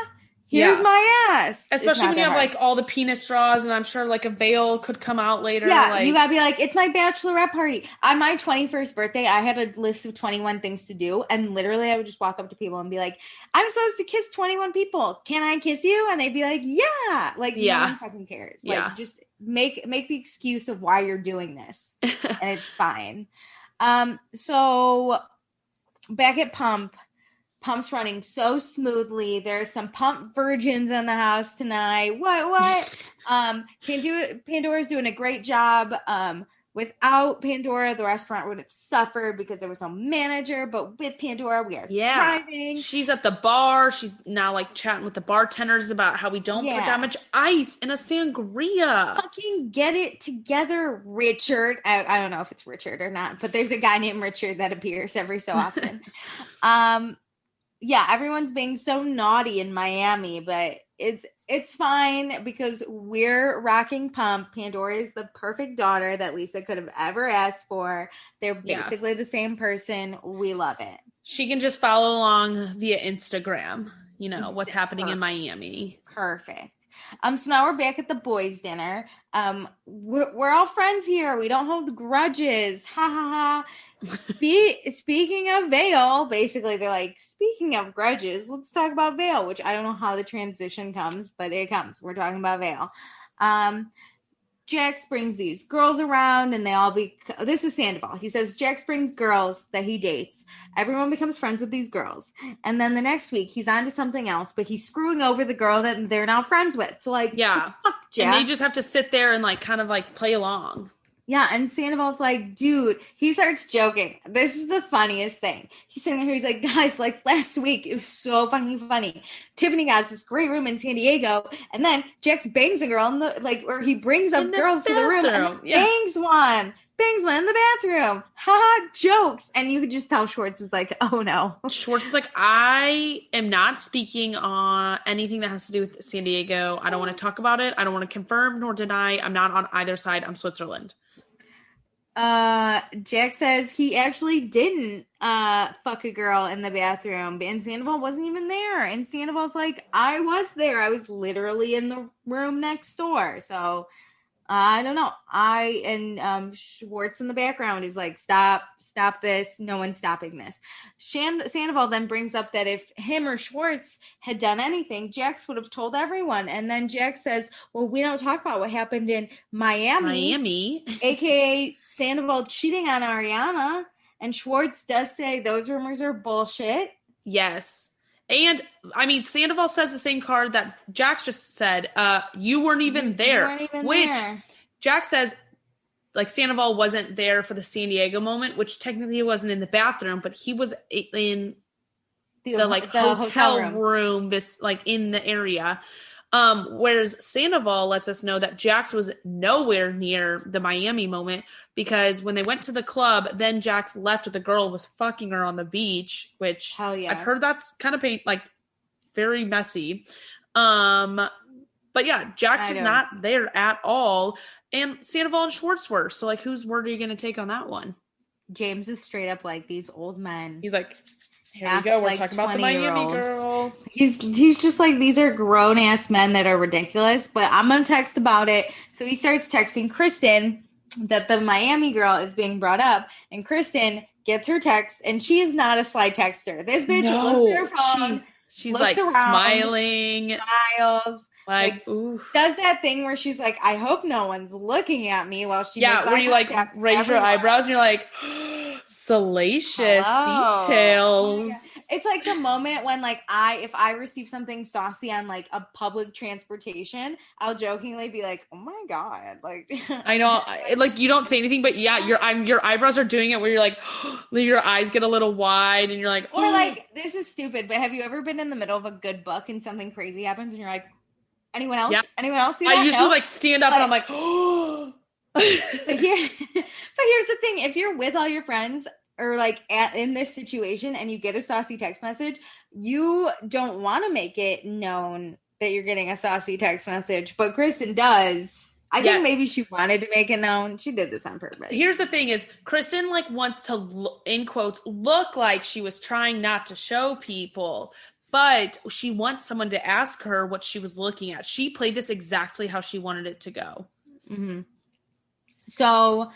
Here's my ass. Especially when you have like all the penis straws, and I'm sure like a veil could come out later. Yeah, like, you gotta be like, it's my bachelorette party. On my 21st birthday, I had a list of 21 things to do, and literally I would just walk up to people and be like, I'm supposed to kiss 21 people. Can I kiss you? And they'd be like, yeah. Like, no one fucking cares. Like, just make the excuse of why you're doing this, and it's fine. So back at Pump's running so smoothly. There's some Pump virgins in the house tonight. What? Pandora's doing a great job. Without Pandora, the restaurant would have suffered because there was no manager. But with Pandora, we are thriving. She's at the bar. She's now like chatting with the bartenders about how we don't put that much ice in a sangria. Fucking get it together, Richard. I don't know if it's Richard or not, but there's a guy named Richard that appears every so often. Everyone's being so naughty in Miami, but it's fine because we're rocking Pump. Pandora is the perfect daughter that Lisa could have ever asked for. They're basically the same person. We love it. She can just follow along via Instagram, you know, what's happening in Miami. Perfect. So now we're back at the boys' dinner. We're all friends here. We don't hold grudges. Ha ha ha. Speaking of Vale, basically they're like, speaking of grudges, let's talk about Vale, which I don't know how the transition comes, but it comes. We're talking about Vale. Jax brings these girls around and they all this is Sandoval. He says Jax brings girls that he dates. Everyone becomes friends with these girls. And then the next week he's on to something else, but he's screwing over the girl that they're now friends with. So like, fuck, Jax. And they just have to sit there and like kind of like play along. Yeah, and Sandoval's like, dude, he starts joking. This is the funniest thing. He's sitting there, he's like, guys, like last week, it was so fucking funny. Tiffany got this great room in San Diego, and then Jax bangs a girl or he brings up girls to the room and bangs one in the bathroom. Ha, jokes. And you could just tell Schwartz is like, oh no. Schwartz is like, I am not speaking on anything that has to do with San Diego. I don't want to talk about it. I don't want to confirm nor deny. I'm not on either side. I'm Switzerland. Jack says he actually didn't fuck a girl in the bathroom, and Sandoval wasn't even there. And Sandoval's like, I was there. I was literally in the room next door. So I don't know. Schwartz in the background is like, stop this. No one's stopping this. Sandoval then brings up that if him or Schwartz had done anything, Jax would have told everyone. And then Jax says, well, we don't talk about what happened in Miami. AKA Sandoval cheating on Ariana. And Schwartz does say those rumors are bullshit. Yes. And I mean, Sandoval says the same card that Jax just said. You weren't even there. Which Jax says, like, Sandoval wasn't there for the San Diego moment, which technically he wasn't in the bathroom, but he was in the hotel room, this like in the area. Whereas Sandoval lets us know that Jax was nowhere near the Miami moment, because when they went to the club, then Jax left with a girl was fucking her on the beach, which hell yeah. I've heard that's kind of like very messy. But yeah, Jax was not there at all. And Sandoval and Schwartz were. So like, whose word are you going to take on that one? James is straight up like, these old men. He's like, here we go. We're like talking about the Miami girl. He's just like, these are grown ass men that are ridiculous, but I'm going to text about it. So he starts texting Kristen that the Miami girl is being brought up, and Kristen gets her text, and she is not a sly texter. This bitch looks at her phone. She's like around, smiling. Smiles. Like does that thing where she's like, I hope no one's looking at me while she makes where you like raise your eyebrows and you're like, salacious details. Oh, it's like the moment when like if I receive something saucy on like a public transportation, I'll jokingly be like, oh my god, like I know, like you don't say anything, but yeah, your eyebrows are doing it where you're like, your eyes get a little wide and you're like, or like, this is stupid, but have you ever been in the middle of a good book and something crazy happens and you're like, anyone else? Yep. Anyone else see that? I usually like stand up and I'm like, oh. but here's the thing: if you're with all your friends or like in this situation and you get a saucy text message, you don't want to make it known that you're getting a saucy text message. But Kristen does. I think maybe she wanted to make it known. She did this on purpose. Here's the thing: is Kristen like wants to, in quotes, look like she was trying not to show people. But she wants someone to ask her what she was looking at. She played this exactly how she wanted it to go. Mm-hmm. So,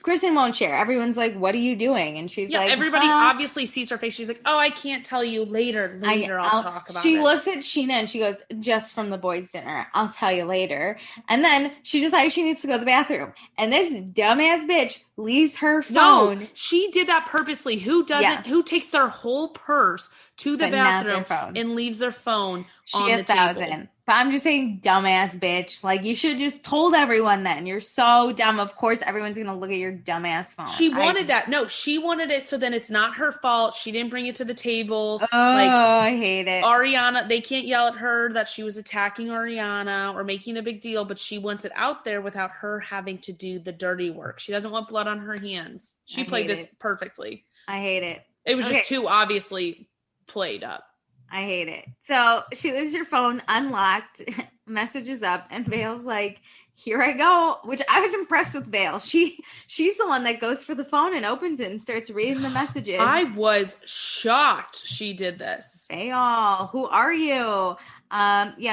Kristen won't share. Everyone's like, what are you doing? And she's like, everybody obviously sees her face. She's like, oh, I can't tell you later. I'll talk about it. She looks at Scheana and she goes, just from the boys' dinner. I'll tell you later. And then she decides she needs to go to the bathroom. And this dumbass bitch leaves her phone. No, she did that purposely. Who doesn't? Yeah. Who takes their whole purse to the bathroom and leaves their phone on the table? But I'm just saying, dumbass bitch. Like, you should have just told everyone then. You're so dumb. Of course, everyone's going to look at your dumbass phone. She wanted that. No, she wanted it so then it's not her fault. She didn't bring it to the table. Oh, I hate it. Ariana, they can't yell at her that she was attacking Ariana or making a big deal, but she wants it out there without her having to do the dirty work. She doesn't want blood on her hands. She played this perfectly. I hate it. It was just too obviously played up. I hate it. So she leaves her phone unlocked, messages up, and Vale's like, here I go, which I was impressed with Vale. She's the one that goes for the phone and opens it and starts reading the messages. I was shocked she did this. Vale, who are you?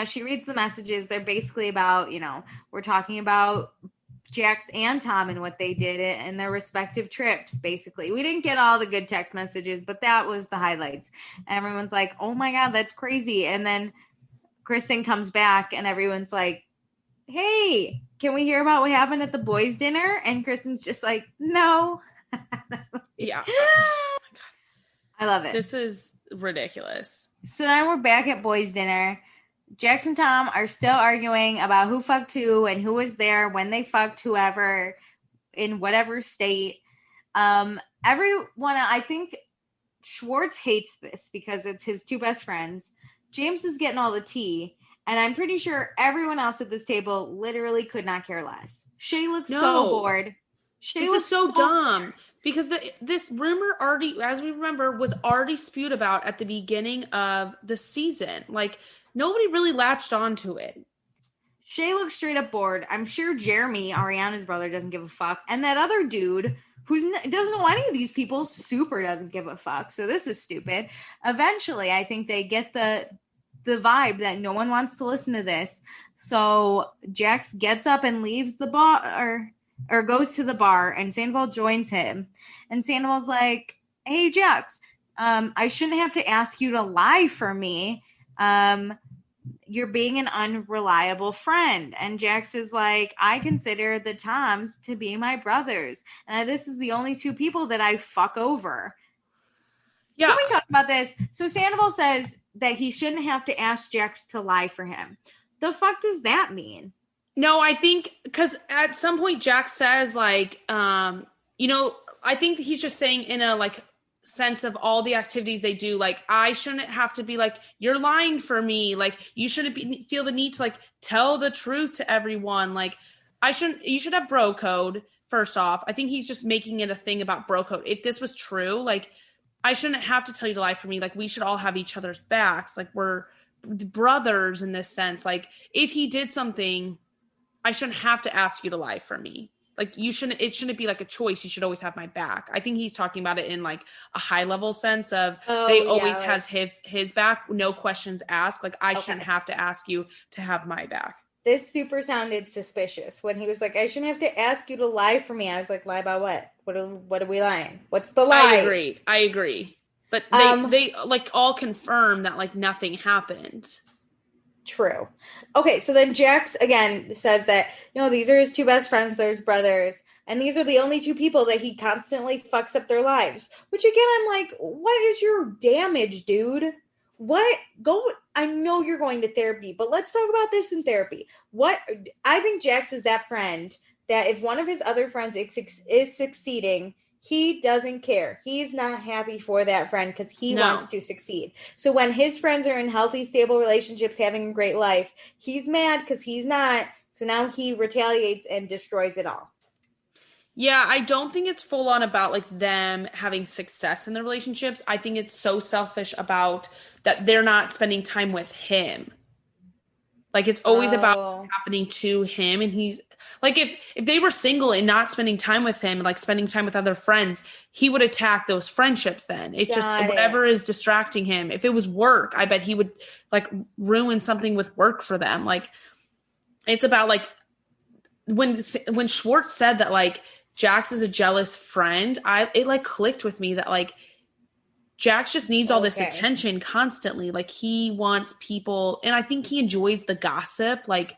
She reads the messages. They're basically about, we're talking about Jax and Tom and what they did in their respective trips, basically. We didn't get all the good text messages, but that was the highlights. And everyone's like, oh my God, that's crazy. And then Kristen comes back and everyone's like, hey, can we hear about what happened at the boys' dinner? And Kristen's just like, no. Yeah. Oh my God. I love it. This is ridiculous. So then we're back at boys' dinner. Jax and Tom are still arguing about who fucked who and who was there when they fucked whoever in whatever state. Everyone, I think Schwartz hates this because it's his two best friends. James is getting all the tea, and I'm pretty sure everyone else at this table literally could not care less. Shay looks so bored. This is so dumb. Because this rumor already, as we remember, was already spewed about at the beginning of the season. Like, nobody really latched onto it. Shay looks straight up bored. I'm sure Jeremy, Ariana's brother, doesn't give a fuck. And that other dude doesn't know any of these people super doesn't give a fuck. So this is stupid. Eventually, I think they get the vibe that no one wants to listen to this. So Jax gets up and leaves the bar or goes to the bar, and Sandoval joins him. And Sandoval's like, hey, Jax, I shouldn't have to ask you to lie for me. You're being an unreliable friend. And Jax is like, I consider the Toms to be my brothers. And this is the only two people that I fuck over. Yeah. Can we talk about this? So Sandoval says that he shouldn't have to ask Jax to lie for him. The fuck does that mean? No, I think because at some point Jax says like, I think he's just saying in a like sense of all the activities they do, like I shouldn't have to be like, you're lying for me, like you shouldn't feel the need to like tell the truth to everyone, like you should have bro code. First off, I think he's just making it a thing about bro code. If this was true, like I shouldn't have to tell you to lie for me, like we should all have each other's backs, like we're brothers in this sense. Like if he did something, I shouldn't have to ask you to lie for me. Like it shouldn't be like a choice. You should always have my back. I think he's talking about it in like a high level sense of always has his back, no questions asked. Like I shouldn't have to ask you to have my back. This super sounded suspicious when he was like, I shouldn't have to ask you to lie for me. I was like, lie about what? What are we lying? What's the lie? I agree. But they like all confirm that like nothing happened. True. Okay, so then Jax again says that, these are his two best friends, they're his brothers, and these are the only two people that he constantly fucks up their lives. Which again, I'm like, what is your damage, dude? I know you're going to therapy, but let's talk about this in therapy. I think Jax is that friend that if one of his other friends is succeeding, he doesn't care. He's not happy for that friend because he wants to succeed. So when his friends are in healthy, stable relationships, having a great life, he's mad because he's not. So now he retaliates and destroys it all. Yeah, I don't think it's full on about like them having success in their relationships. I think it's so selfish about that they're not spending time with him. Like it's always about happening to him, and he's like, if they were single and not spending time with him, like spending time with other friends, he would attack those friendships. Then it's just whatever is distracting him. If it was work, I bet he would like ruin something with work for them. Like it's about like when Schwartz said that like Jax is a jealous friend, it like clicked with me that like Jax just needs all this attention constantly. Like he wants people, and I think he enjoys the gossip. Like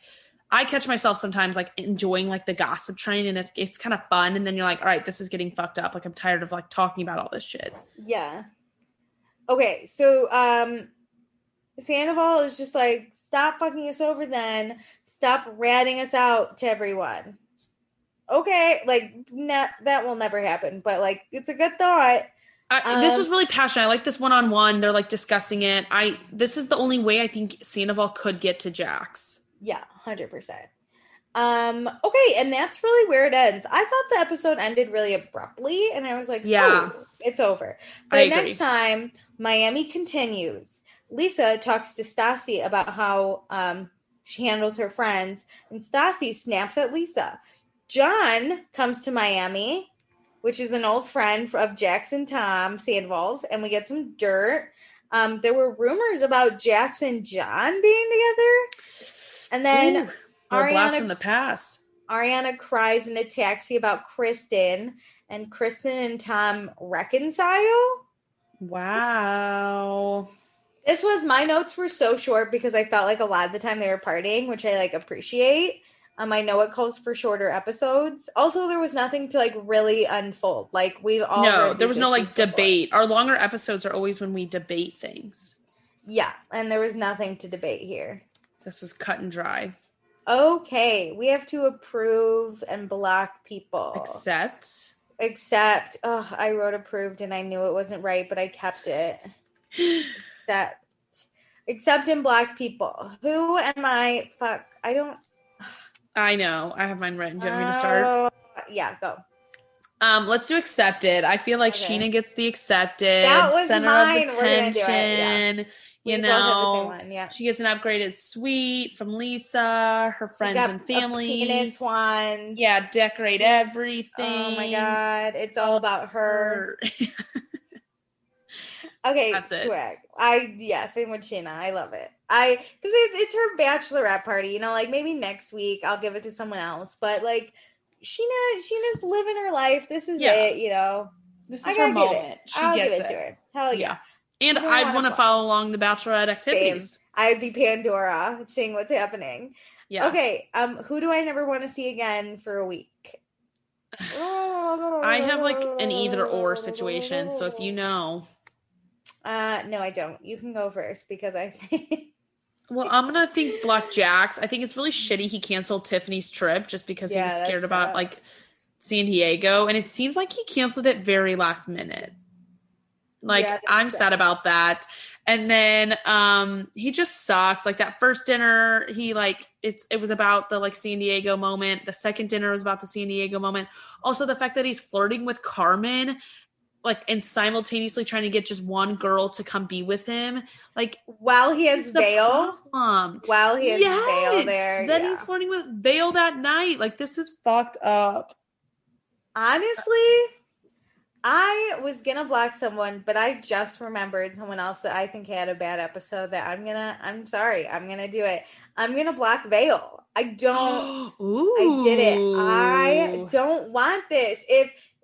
I catch myself sometimes like enjoying like the gossip train, and it's kind of fun. And then you're like, all right, this is getting fucked up. Like I'm tired of like talking about all this shit. Yeah. Okay. So, Sandoval is just like, stop fucking us over then. Stop ratting us out to everyone. Okay. Like that will never happen, but like, it's a good thought. This was really passionate. I like this one-on-one. They're like discussing it. This is the only way I think Sandoval could get to Jax. Yeah, 100%. Okay, and that's really where it ends. I thought the episode ended really abruptly, and I was like, oh, it's over. But next time, Miami continues. Lisa talks to Stassi about how she handles her friends, and Stassi snaps at Lisa. John comes to Miami, which is an old friend of Jax and Tom Sandoval's, and we get some dirt. There were rumors about Jax and John being together. And then Ariana, blast from the past. Ariana cries in a taxi about Kristen, and Kristen and Tom reconcile. Wow. My notes were so short because I felt like a lot of the time they were partying, which I like appreciate. I know it calls for shorter episodes. Also, there was nothing to like really unfold. Like we've all there was no like debate. Our longer episodes are always when we debate things. Yeah, and there was nothing to debate here. This was cut and dry. Okay, we have to approve and block people. Accept. Oh, I wrote approved and I knew it wasn't right, but I kept it. Accept and block people. Who am I? Fuck, I don't. I know. I have mine written. Do you want me to start? Yeah, go. Let's do accepted. I feel like Scheana gets the accepted. That was center mine. of We're gonna do it. Yeah. You both have the same know, one. Yeah. she gets an upgraded suite from Lisa, her friends and family. A penis wand. Yeah, decorate everything. Oh my god, it's all about her. Okay, that's it. swag. Same with Scheana. I love it. Because it's her bachelorette party. You know, like maybe next week I'll give it to someone else. But like, Sheena's living her life. This is it. You know, this is her moment. I'll give it to her. Hell yeah. And I'd want to follow along the bachelorette activities. Same. I'd be Pandora, seeing what's happening. Yeah. Okay. Who do I never want to see again for a week? I have like an either or situation. So if you know. No, I don't. You can go first because I think. Well, I'm gonna think Black Jax. I think it's really shitty he canceled Tiffany's trip just because he was scared about like San Diego, and it seems like he canceled it very last minute. Like I'm sad about that. And then he just sucks. Like that first dinner, he like it was about the like San Diego moment. The second dinner was about the San Diego moment. Also the fact that he's flirting with Carmen, like, and simultaneously trying to get just one girl to come be with him. Like while he has Vale. While he has Vale there. Then he's flirting with Vale that night. Like this is fucked up. Honestly, I was gonna block someone, but I just remembered someone else that I think had a bad episode that I'm sorry, I'm gonna do it. I'm gonna block Vale. I don't I did it. I don't want this.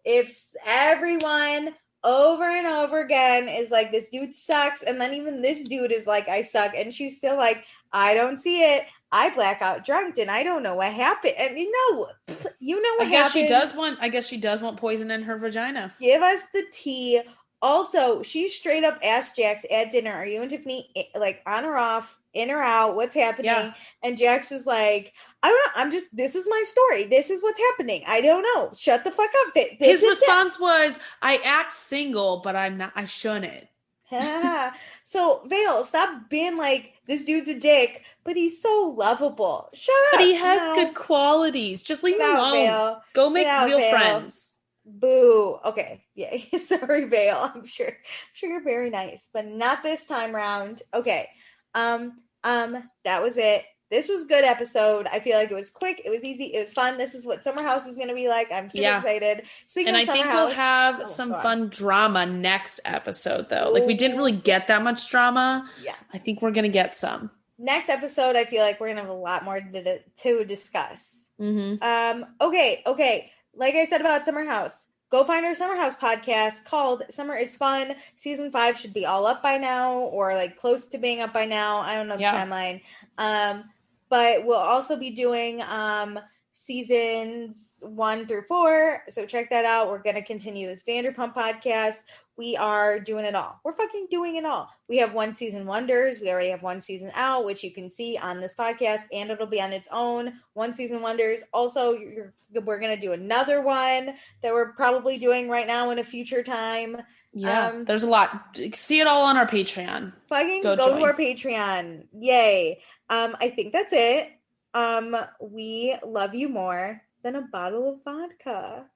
If everyone over and over again is like, this dude sucks, and then even this dude is like, I suck, and she's still like, I don't see it. I black out drunk and I don't know what happened. And you know what happened. I guess she does want poison in her vagina. Give us the tea. Also, she straight up asked Jax at dinner, are you and Tiffany like on or off, in or out? What's happening? Yeah. And Jax is like, I don't know. this is my story. This is what's happening. I don't know. Shut the fuck up. His response was, I act single, but I'm not, I shouldn't. So Vale, stop being like, this dude's a dick, but he's so lovable. Shut up. But he has good qualities. Just leave him alone. Vale. Go make real friends. Boo. Okay. Yeah. Sorry, Vale. I'm sure you're very nice, but not this time round. Okay. That was it. This was a good episode. I feel like it was quick. It was easy. It was fun. This is what Summer House is going to be like. I'm super excited. Speaking of Summer House. And I think we'll have some fun drama next episode, though. Like, we didn't really get that much drama. Yeah. I think we're going to get some. Next episode, I feel like we're going to have a lot more to discuss. Mm-hmm. Okay. Like I said about Summer House, go find our Summer House podcast called Summer is Fun. Season 5 should be all up by now, or like close to being up by now. I don't know the timeline. But we'll also be doing seasons 1 through 4. So check that out. We're going to continue this Vanderpump podcast. We are doing it all. We're fucking doing it all. We have 1 season wonders. We already have 1 season out, which you can see on this podcast, and it'll be on its own. 1 season wonders. Also, we're going to do another one that we're probably doing right now in a future time. Yeah, there's a lot. See it all on our Patreon. Fucking go to our Patreon. Yay. I think that's it. We love you more than a bottle of vodka.